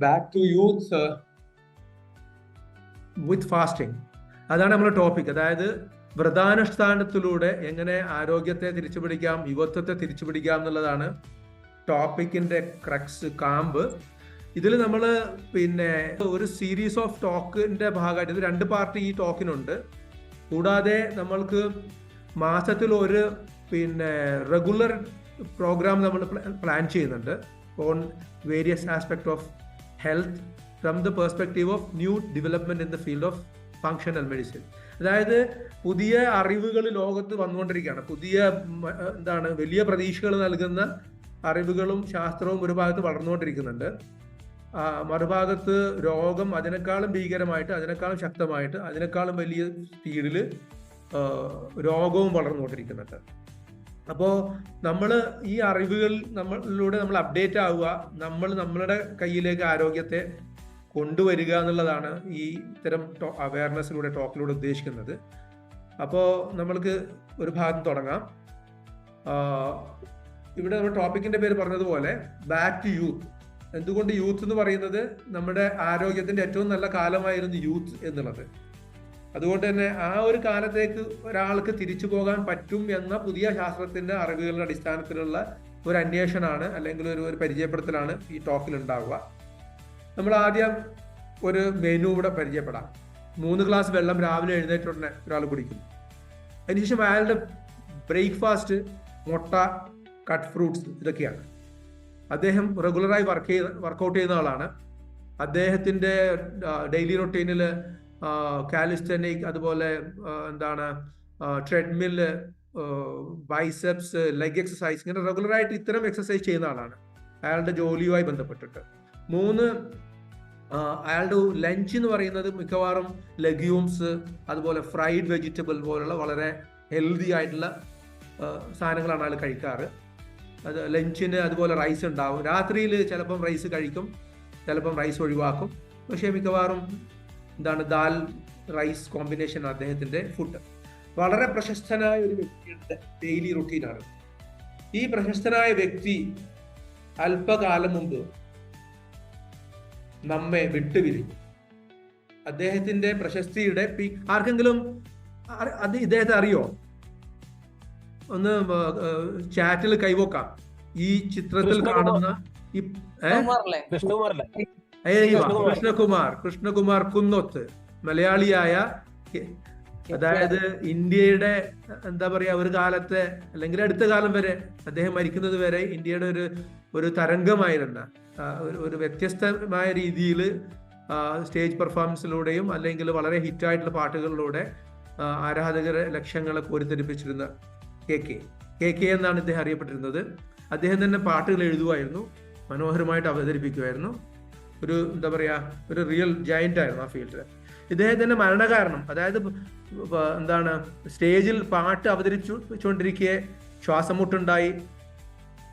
Back to youth with fasting. അതാണ് നമ്മുടെ topic. അതായത് വ്രതാനുഷ്ഠാനത്തിലൂടെ എങ്ങനെ ആരോഗ്യത്തെ തിരിച്ചുപിടിക്കാം, യുവത്വത്തെ തിരിച്ചുപിടിക്കാം എന്നുള്ളതാണ് ടോപ്പിക്കിന്റെ ക്രക്സ്, കാമ്പ്. ഇതിൽ നമ്മൾ ഒരു സീരീസ് ഓഫ് ടോക്കിന്റെ ഭാഗമായിട്ട് ഇത് 2 പാർട്ട് ഈ ടോക്കിനുണ്ട്. കൂടാതെ നമ്മൾക്ക് മാസത്തിൽ ഒരു റെഗുലർ പ്രോഗ്രാം നമ്മൾ പ്ലാൻ ചെയ്യുന്നുണ്ട് on various aspect of health from the perspective of new development in the field of functional medicine. അതായത് പുതിയ അറിവുകൾ ലോകത്ത് വന്നുകൊണ്ടിരിക്കുകയാണ്. വലിയ പ്രതീക്ഷകൾ നൽകുന്ന അറിവുകളും ശാസ്ത്രവും ഒരു ഭാഗത്ത് വളർന്നുകൊണ്ടിരിക്കുന്നുണ്ട്. മറുഭാഗത്ത് രോഗം അതിനേക്കാളും ഭീകരമായിട്ട്, അതിനേക്കാളും ശക്തമായിട്ട്, അതിനേക്കാളും വലിയ സ്പീഡിൽ രോഗവും വളർന്നുകൊണ്ടിരിക്കുന്നുണ്ട്. അപ്പോൾ നമ്മൾ ഈ അറിവുകൾ നമ്മളിലൂടെ നമ്മൾ അപ്ഡേറ്റ് ആവുക, നമ്മളുടെ കയ്യിലേക്ക് ആരോഗ്യത്തെ കൊണ്ടുവരിക എന്നുള്ളതാണ് ഈ ഇത്തരം അവയർനെസ്സിലൂടെ, ടോക്കിലൂടെ ഉദ്ദേശിക്കുന്നത്. അപ്പോൾ നമ്മൾക്ക് ഒരു ഭാഗം തുടങ്ങാം. ഇവിടെ നമ്മൾ ടോപ്പിക്കിന്റെ പേര് പറഞ്ഞതുപോലെ ബാക്ക് ടു യൂത്ത്. എന്തുകൊണ്ട് യൂത്ത് എന്ന് പറയുന്നത്? നമ്മുടെ ആരോഗ്യത്തിന്റെ ഏറ്റവും നല്ല കാലമായിരുന്നു യൂത്ത് എന്നുള്ളത്. അതുകൊണ്ട് തന്നെ ആ ഒരു കാലത്തേക്ക് ഒരാൾക്ക് തിരിച്ചു പോകാൻ പറ്റും എന്ന പുതിയ ശാസ്ത്രത്തിന്റെ അറിവുകളുടെ അടിസ്ഥാനത്തിലുള്ള ഒരു അന്വേഷണമാണ്, അല്ലെങ്കിൽ ഒരു പരിചയപ്പെടുത്തലാണ് ഈ ടോക്കിൽ ഉണ്ടാവുക. നമ്മൾ ആദ്യം ഒരു മെനു കൂടെ പരിചയപ്പെടാം. 3 ഗ്ലാസ് വെള്ളം രാവിലെ എഴുന്നേറ്റ് ഉടനെ ഒരാൾ കുടിക്കുന്നു. അതിനുശേഷം അയാളുടെ ബ്രേക്ക്ഫാസ്റ്റ് മുട്ട, കട്ട് ഫ്രൂട്ട്സ്, ഇതൊക്കെയാണ്. അദ്ദേഹം റെഗുലറായി വർക്കൗട്ട് ചെയ്യുന്ന ആളാണ്. അദ്ദേഹത്തിന്റെ ഡെയിലി റൊട്ടീനിൽ കാലിസ്റ്റനിക്, അതുപോലെ ട്രെഡ്മില്ല്, ബൈസെപ്സ്, ലെഗ് എക്സസൈസ്, ഇങ്ങനെ റെഗുലറായിട്ട് ഇത്തരം എക്സസൈസ് ചെയ്യുന്ന ആളാണ് അയാളുടെ ജോലിയുമായി ബന്ധപ്പെട്ടിട്ട്. 3, അയാളുടെ ലഞ്ച് എന്ന് പറയുന്നത് മിക്കവാറും ലെഗ്യൂംസ്, അതുപോലെ ഫ്രൈഡ് വെജിറ്റബിൾ പോലുള്ള വളരെ ഹെൽത്തി ആയിട്ടുള്ള സാധനങ്ങളാണ് അയാൾ കഴിക്കാറ്. അത് ലഞ്ചിന് അതുപോലെ റൈസ് ഉണ്ടാവും. രാത്രിയിൽ ചിലപ്പം റൈസ് കഴിക്കും, ചിലപ്പം റൈസ് ഒഴിവാക്കും. പക്ഷേ മിക്കവാറും ദാൽ റൈസ് കോമ്പിനേഷൻ അദ്ദേഹത്തിന്റെ ഫുഡ്. വളരെ പ്രശസ്തനായ ഒരു വ്യക്തിയുടെ ഡെയിലി റൊട്ടീനാണ്. ഈ പ്രശസ്തനായ വ്യക്തി അല്പകാലം മുമ്പ് നമ്മെ വിട്ടുപിരിഞ്ഞു. അദ്ദേഹത്തിന്റെ പ്രശസ്തിയുടെ ആർക്കെങ്കിലും ഇദ്ദേഹത്തെ അറിയോ? ഒന്ന് ചാറ്റിൽ കൈവോക്കാം. ഈ ചിത്രത്തിൽ കാണുന്ന കൃഷ്ണകുമാർ കുന്നോത്ത്, മലയാളിയായ, അതായത് ഇന്ത്യയുടെ ഒരു കാലത്തെ, അല്ലെങ്കിൽ അടുത്ത കാലം വരെ, അദ്ദേഹം മരിക്കുന്നത് വരെ ഇന്ത്യയുടെ ഒരു തരംഗമായിരുന്ന, ഒരു വ്യത്യസ്തമായ രീതിയിൽ സ്റ്റേജ് പെർഫോമൻസിലൂടെയും അല്ലെങ്കിൽ വളരെ ഹിറ്റായിട്ടുള്ള പാട്ടുകളിലൂടെ ആരാധകരെ ലക്ഷങ്ങളെ കോരിത്തെരിപ്പിച്ചിരുന്ന KK എന്നാണ് ഇദ്ദേഹം അറിയപ്പെട്ടിരുന്നത്. അദ്ദേഹം തന്നെ പാട്ടുകൾ എഴുതുമായിരുന്നു, മനോഹരമായിട്ട് അവതരിപ്പിക്കുമായിരുന്നു. ഒരു റിയൽ ജയന്റ് ആയിരുന്നു ആ ഫീൽഡിൽ. ഇദ്ദേഹത്തിന്റെ മരണകാരണം, അതായത് സ്റ്റേജിൽ പാട്ട് അവതരിപ്പിച്ചുകൊണ്ടിരിക്കെ ശ്വാസമുട്ടുണ്ടായി,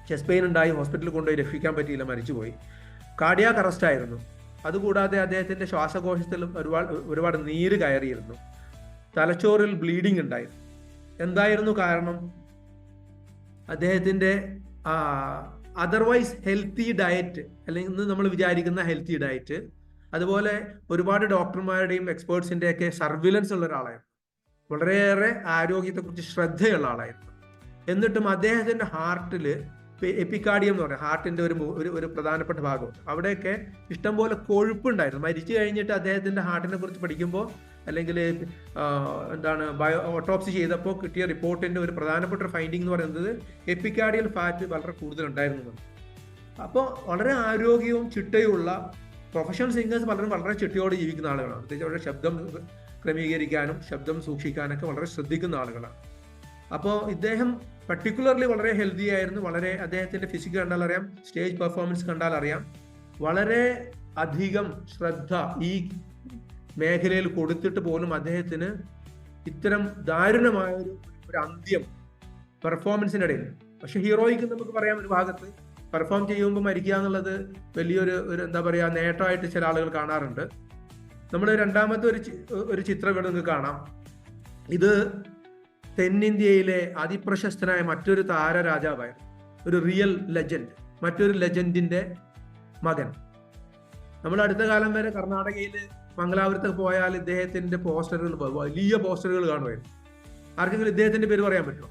ചെസ്റ്റ് പെയിൻ ഉണ്ടായി, ഹോസ്പിറ്റലിൽ കൊണ്ടുപോയി രക്ഷിക്കാൻ പറ്റിയില്ല, മരിച്ചുപോയി. കാർഡിയാക് അറസ്റ്റ് ആയിരുന്നു. അതുകൂടാതെ അദ്ദേഹത്തിന്റെ ശ്വാസകോശത്തിൽ ഒരുപാട് നീര് കയറിയിരുന്നു. തലച്ചോറിൽ ബ്ലീഡിങ് ഉണ്ടായിരുന്നു. എന്തായിരുന്നു കാരണം? അദ്ദേഹത്തിന്റെ അതർവൈസ് ഹെൽത്തി ഡയറ്റ്, അല്ലെങ്കിൽ ഇന്ന് നമ്മൾ വിചാരിക്കുന്ന ഹെൽത്തി ഡയറ്റ്, അതുപോലെ ഒരുപാട് ഡോക്ടർമാരുടെയും എക്സ്പേർട്സിന്റെ ഒക്കെ സർവിലൻസ് ഉള്ള ഒരാളായിരുന്നു. വളരെയേറെ ആരോഗ്യത്തെക്കുറിച്ച് ശ്രദ്ധയുള്ള ആളായിരുന്നു. എന്നിട്ടും അദ്ദേഹത്തിന്റെ ഹാർട്ടിൽ എപ്പിക്കാർഡിയം എന്ന് പറയുന്നത് ഹാർട്ടിന്റെ ഒരു പ്രധാനപ്പെട്ട ഭാഗമുണ്ട്. അവിടെയൊക്കെ ഇഷ്ടംപോലെ കൊഴുപ്പുണ്ടായിരുന്നു. മരിച്ചു കഴിഞ്ഞിട്ട് അദ്ദേഹത്തിന്റെ ഹാർട്ടിനെ കുറിച്ച് പഠിക്കുമ്പോൾ, അല്ലെങ്കിൽ ഓട്ടോപ്സി ചെയ്തപ്പോൾ കിട്ടിയ റിപ്പോർട്ടിന്റെ ഒരു പ്രധാനപ്പെട്ട ഫൈൻഡിങ് എന്ന് പറയുന്നത് എപ്പിക്കാർഡിയൽ ഫാറ്റ് വളരെ കൂടുതലുണ്ടായിരുന്നു. അപ്പോൾ വളരെ ആരോഗ്യവും ചിട്ടയുള്ള പ്രൊഫഷണൽ സിംഗേഴ്സ് പലരും വളരെ ചിട്ടയോടെ ജീവിക്കുന്ന ആളുകളാണ്. പ്രത്യേകിച്ച് അവരുടെ ശബ്ദം ക്രമീകരിക്കാനും ശബ്ദം സൂക്ഷിക്കാനൊക്കെ വളരെ ശ്രദ്ധിക്കുന്ന ആളുകളാണ്. അപ്പോൾ ഇദ്ദേഹം പർട്ടിക്കുലർലി വളരെ ഹെൽത്തി ആയിരുന്നു. അദ്ദേഹത്തിന്റെ ഫിസിക് കണ്ടാൽ അറിയാം, സ്റ്റേജ് പെർഫോമൻസ് കണ്ടാൽ അറിയാം. വളരെ അധികം ശ്രദ്ധ ഈ മേഖലയിൽ കൊടുത്തിട്ട് പോലും അദ്ദേഹത്തിന് ഇത്തരം ദാരുണമായ ഒരു അന്ത്യം പെർഫോമൻസിനിടയിൽ. പക്ഷെ ഹീറോയ്ക്ക് നമുക്ക് പറയാം, ഒരു ഭാഗത്ത് പെർഫോം ചെയ്യുമ്പോൾ മരിക്കുക എന്നുള്ളത് വലിയൊരു നേട്ടമായിട്ട് ചില ആളുകൾ കാണാറുണ്ട്. നമ്മൾ രണ്ടാമത്തെ ഒരു ചിത്രം ഇവിടെ നിങ്ങൾക്ക് കാണാം. ഇത് തെന്നിന്ത്യയിലെ അതിപ്രശസ്തനായ മറ്റൊരു താരരാജാവായിരുന്നു, ഒരു റിയൽ ലെജൻഡ്, മറ്റൊരു ലെജൻഡിന്റെ മകൻ. നമ്മൾ അടുത്ത കാലം വരെ കർണാടകയിൽ മംഗലാപുരത്ത് പോയാൽ ഇദ്ദേഹത്തിന്റെ പോസ്റ്ററുകൾ, വലിയ പോസ്റ്ററുകൾ കാണുമായിരുന്നു. ആർക്കെങ്കിലും ഇദ്ദേഹത്തിന്റെ പേര് പറയാൻ പറ്റുമോ?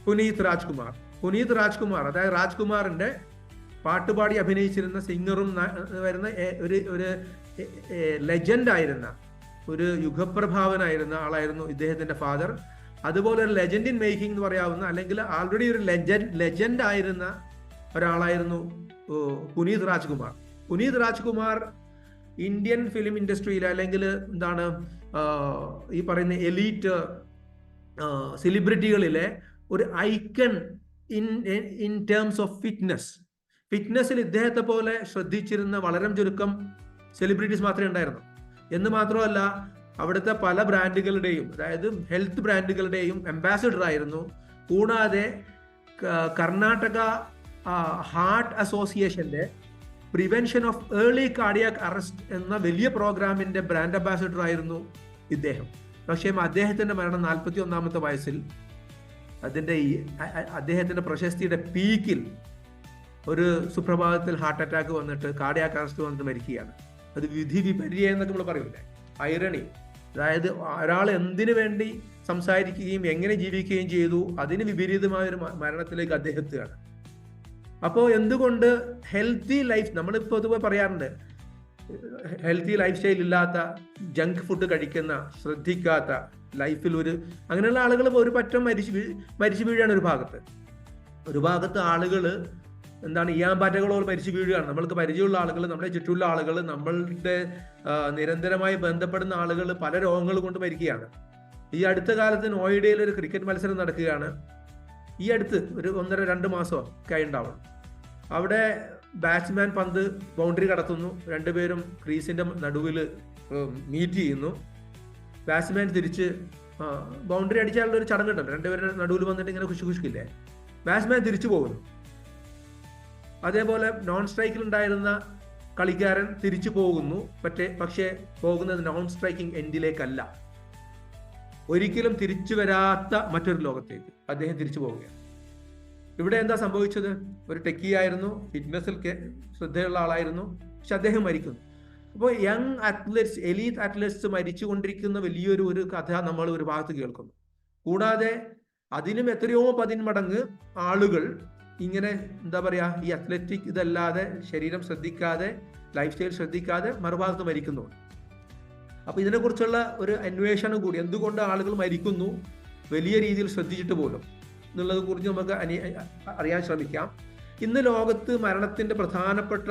പുനീത് രാജ്കുമാർ. പുനീത് രാജ്കുമാർ, അതായത് രാജ്കുമാറിന്റെ പാട്ടുപാടി അഭിനയിച്ചിരുന്ന സിംഗറും വരുന്ന ഒരു ലെജൻഡ് ആയിരുന്ന, ഒരു യുഗപ്രഭാവനായിരുന്ന ആളായിരുന്നു ഇദ്ദേഹത്തിന്റെ ഫാദർ. അതുപോലെ ഒരു ലെജൻഡ് ഇൻ മേക്കിംഗ് എന്ന് പറയാവുന്ന, അല്ലെങ്കിൽ ആൾറെഡി ഒരു ലെജൻഡ് ആയിരുന്ന ഒരാളായിരുന്നു പുനീത് രാജ്കുമാർ. പുനീത് രാജ്കുമാർ ഇന്ത്യൻ ഫിലിം ഇൻഡസ്ട്രിയിൽ, അല്ലെങ്കിൽ എന്താണ് ഈ പറയുന്ന എലീറ്റ് സെലിബ്രിറ്റികളിലെ ഒരു ഐക്കൺ ഇൻ ടേംസ് ഓഫ് ഫിറ്റ്നസ്സിൽ ഇദ്ദേഹത്തെ പോലെ ശ്രദ്ധിച്ചിരുന്ന വളരെ ചുരുക്കം സെലിബ്രിറ്റീസ് മാത്രമേ ഉണ്ടായിരുന്നു. എന്ന് മാത്രമല്ല, അവിടുത്തെ പല ബ്രാൻഡുകളുടെയും, അതായത് ഹെൽത്ത് ബ്രാൻഡുകളുടെയും അംബാസിഡർ ആയിരുന്നു. കൂടാതെ കർണാടക ഹാർട്ട് അസോസിയേഷന്റെ prevention of early cardiac arrest എന്ന വലിയ പ്രോഗ്രാമിന്റെ ബ്രാൻഡ് അംബാസിഡർ ആയിരുന്നു ഇദ്ദേഹം. പക്ഷേ അദ്ദേഹത്തിന്റെ മരണം 41-ാമത്തെ വയസ്സിൽ, അദ്ദേഹത്തിന്റെ പ്രശസ്തിയുടെ പീക്കിൽ ഒരു സുപ്രഭാതത്തിൽ ഹാർട്ട് അറ്റാക്ക് വന്നിട്ട്, കാർഡിയാക് അറസ്റ്റ് വന്നിട്ട് മരിക്കുകയാണ്. അത് വിധി വിപര്യം എന്നൊക്കെ നമ്മൾ പറയൂലേ, ഐറണി. അതായത് ഒരാൾ എന്തിനു വേണ്ടി സംസാരിക്കുകയും എങ്ങനെ ജീവിക്കുകയും ചെയ്തു, അതിന് വിപരീതമായ ഒരു മരണത്തിലേക്ക് അദ്ദേഹം എത്തുകയാണ്. അപ്പോൾ എന്തുകൊണ്ട് ഹെൽത്തി ലൈഫ്, നമ്മൾ പൊതുവെ പറയാറുണ്ട്, ഹെൽത്തി ലൈഫ് സ്റ്റൈൽ ഇല്ലാത്ത, ജങ്ക് ഫുഡ് കഴിക്കുന്ന, ശ്രദ്ധിക്കാത്ത ലൈഫിൽ അങ്ങനെയുള്ള ആളുകൾ ഒരു പറ്റം മരിച്ചു വീഴുകയാണ്. ഒരു ഭാഗത്ത് ആളുകൾ എന്താണ് ഈയാമ്പാറ്റകളോട് മരിച്ചു വീഴുകയാണ്. നമ്മൾക്ക് പരിചയമുള്ള ആളുകൾ, നമ്മുടെ ചുറ്റുമുള്ള ആളുകൾ, നമ്മളുടെ നിരന്തരമായി ബന്ധപ്പെടുന്ന ആളുകൾ പല രോഗങ്ങൾ കൊണ്ട് മരിക്കുകയാണ്. ഈ അടുത്ത കാലത്ത് നോയിഡയിൽ ഒരു ക്രിക്കറ്റ് മത്സരം നടക്കുകയാണ്. ഈ അടുത്ത് ഒരു 1.5-2 മാസം ഒക്കെ ഉണ്ടാവും. അവിടെ ബാറ്റ്സ്മാൻ പന്ത് ബൗണ്ടറി കടത്തുന്നു, രണ്ടുപേരും ക്രീസിന്റെ നടുവിൽ മീറ്റ് ചെയ്യുന്നു. ബാറ്റ്സ്മാൻ തിരിച്ച് ബൗണ്ടറി അടിച്ചാലുള്ള ഒരു ചടങ്ങുണ്ടല്ലോ, രണ്ടുപേരുടെ നടുവിൽ വന്നിട്ട് ഇങ്ങനെ കുശുകുശിക്കില്ലേ, ബാറ്റ്സ്മാൻ തിരിച്ചു പോകുന്നു. അതേപോലെ നോൺ സ്ട്രൈക്കിൽ ഉണ്ടായിരുന്ന കളിക്കാരൻ തിരിച്ചു പോകുന്നു. പക്ഷേ പോകുന്നത് നോൺ സ്ട്രൈക്കിംഗ് എൻഡിലേക്കല്ല, ഒരിക്കലും തിരിച്ചു വരാത്ത മറ്റൊരു ലോകത്തേക്ക് അദ്ദേഹം തിരിച്ചു പോവുകയാണ്. ഇവിടെ എന്താ സംഭവിച്ചത്? ഒരു ടെക്കിയായിരുന്നു, ഫിറ്റ്നസിൽ ശ്രദ്ധയുള്ള ആളായിരുന്നു, പക്ഷെ അദ്ദേഹം മരിക്കുന്നു. അപ്പോൾ യങ് അത്ലറ്റ്സ്, എലീറ്റ് അത്ലറ്റ്സ് മരിച്ചുകൊണ്ടിരിക്കുന്ന വലിയൊരു കഥ നമ്മൾ ഒരു ഭാഗത്ത് കേൾക്കുന്നു. കൂടാതെ അതിനും എത്രയോ 10 മടങ്ങ് ആളുകൾ ഇങ്ങനെ എന്താ പറയാ, ഈ അത്ലറ്റിക് ഇതല്ലാതെ ശരീരം ശ്രദ്ധിക്കാതെ, ലൈഫ് സ്റ്റൈൽ ശ്രദ്ധിക്കാതെ മറുഭാഗത്ത് മരിക്കുന്നുണ്ട്. അപ്പൊ ഇതിനെക്കുറിച്ചുള്ള ഒരു അന്വേഷണം കൂടി, എന്തുകൊണ്ട് ആളുകൾ മരിക്കുന്നു വലിയ രീതിയിൽ ശ്രദ്ധിച്ചിട്ട് പോലും എന്നുള്ളത് കുറിച്ച് നമുക്ക് അറിയാൻ ശ്രമിക്കാം. ഇന്ന് ലോകത്ത് മരണത്തിന്റെ പ്രധാനപ്പെട്ട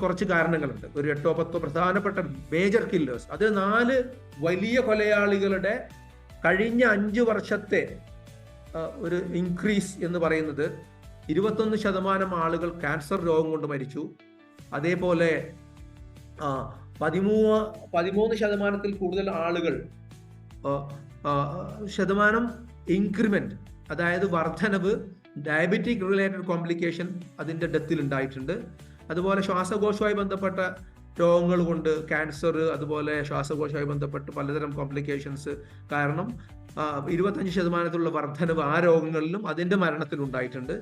കുറച്ച് കാരണങ്ങളുണ്ട്. ഒരു 8-10 പ്രധാനപ്പെട്ട മേജർ കില്ലേഴ്സ്. അത് 4 വലിയ കൊലയാളികളുടെ കഴിഞ്ഞ 5 വർഷത്തെ ഒരു ഇൻക്രീസ് എന്ന് പറയുന്നത് 21% ആളുകൾ ക്യാൻസർ രോഗം കൊണ്ട് മരിച്ചു. അതേപോലെ 13% കൂടുതൽ ആളുകൾ ശതമാനം ഇൻക്രിമെന്റ്, അതായത് വർധനവ്, ഡയബറ്റിക് റിലേറ്റഡ് കോംപ്ലിക്കേഷൻ അതിന്റെ ഡെത്തിൽ ഉണ്ടായിട്ടുണ്ട്. അതുപോലെ ശ്വാസകോശവുമായി ബന്ധപ്പെട്ട രോഗങ്ങൾ കൊണ്ട്, ക്യാൻസർ, അതുപോലെ ശ്വാസകോശവുമായി ബന്ധപ്പെട്ട് പലതരം കോംപ്ലിക്കേഷൻസ് കാരണം 25% വർധനവ് ആ രോഗങ്ങളിലും അതിന്റെ മരണത്തിലുണ്ടായിട്ടുണ്ട്.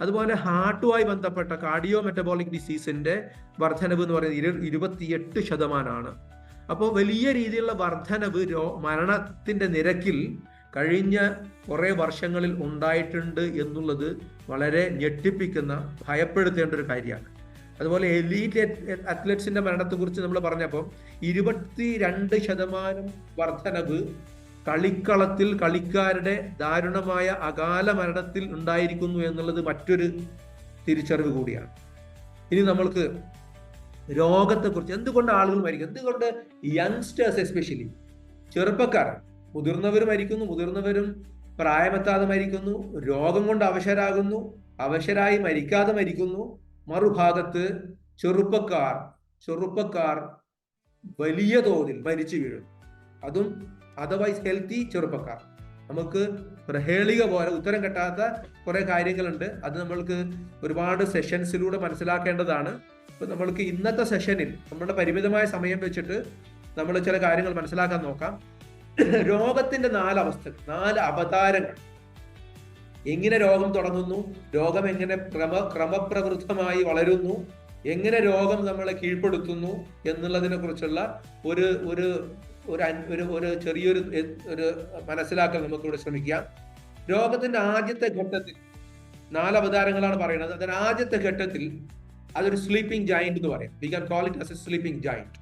അതുപോലെ ഹാർട്ടുമായി ബന്ധപ്പെട്ട കാർഡിയോ മെറ്റബോളിക് ഡിസീസിന്റെ വർധനവ് എന്ന് പറയുന്നത് 28%. അപ്പോൾ വലിയ രീതിയിലുള്ള വർധനവ് മരണത്തിന്റെ നിരക്കിൽ കഴിഞ്ഞ കുറെ വർഷങ്ങളിൽ ഉണ്ടായിട്ടുണ്ട് എന്നുള്ളത് വളരെ ഞെട്ടിപ്പിക്കുന്ന, ഭയപ്പെടുത്തേണ്ട ഒരു കാര്യമാണ്. അതുപോലെ എലീറ്റ് അത്ലറ്റ്സിന്റെ മരണത്തെക്കുറിച്ച് നമ്മൾ പറഞ്ഞപ്പോൾ 22% വർധനവ് കളിക്കളത്തിൽ കളിക്കാരുടെ ദാരുണമായ അകാല മരണത്തിൽ ഉണ്ടായിരിക്കുന്നു എന്നുള്ളത് മറ്റൊരു തിരിച്ചറിവ് കൂടിയാണ്. ഇനി നമ്മൾക്ക് രോഗത്തെക്കുറിച്ച്, എന്തുകൊണ്ട് ആളുകൾ മരിക്കും, എന്തുകൊണ്ട് യങ്സ്റ്റേഴ്സ് എസ്പെഷ്യലി ചെറുപ്പക്കാർ, മുതിർന്നവർ മരിക്കുന്നു, മുതിർന്നവരും പ്രായമെത്താതെ മരിക്കുന്നു, രോഗം കൊണ്ട് അവശരാകുന്നു, അവശരായി മരിക്കാതെ മരിക്കുന്നു. മറുഭാഗത്ത് ചെറുപ്പക്കാർ വലിയ തോതിൽ മരിച്ചു വീഴും, അതും അതർവൈസ് ഹെൽത്തി ചെറുപ്പക്കാർ. നമുക്ക് പ്രഹേളിക പോലെ ഉത്തരം കിട്ടാത്ത കുറെ കാര്യങ്ങളുണ്ട്. അത് നമ്മൾക്ക് ഒരുപാട് സെഷൻസിലൂടെ മനസ്സിലാക്കേണ്ടതാണ്. ഇപ്പൊ നമ്മൾക്ക് ഇന്നത്തെ സെഷനിൽ നമ്മുടെ പരിമിതമായ സമയം വെച്ചിട്ട് നമ്മൾ ചില കാര്യങ്ങൾ മനസ്സിലാക്കാൻ നോക്കാം. രോഗത്തിന്റെ 4 അവസ്ഥകൾ, 4 അവതാരങ്ങൾ. എങ്ങനെ രോഗം തുടങ്ങുന്നു, രോഗം എങ്ങനെ ക്രമപ്രവൃത്തമായി വളരുന്നു, എങ്ങനെ രോഗം നമ്മളെ കീഴ്പ്പെടുത്തുന്നു എന്നുള്ളതിനെ കുറിച്ചുള്ള ഒരു ഒരു ഒരു ചെറിയൊരു ഒരു മനസ്സിലാക്കൽ നമുക്കിവിടെ ശ്രമിക്കാം. രോഗത്തിന്റെ ആദ്യത്തെ ഘട്ടത്തിൽ 4 അവതാരങ്ങളാണ് പറയുന്നത്. അതിന് ആദ്യത്തെ ഘട്ടത്തിൽ അതൊരു സ്ലീപ്പിംഗ് ജയന്റ് എന്ന് പറയാം. We can call it as A sleeping giant.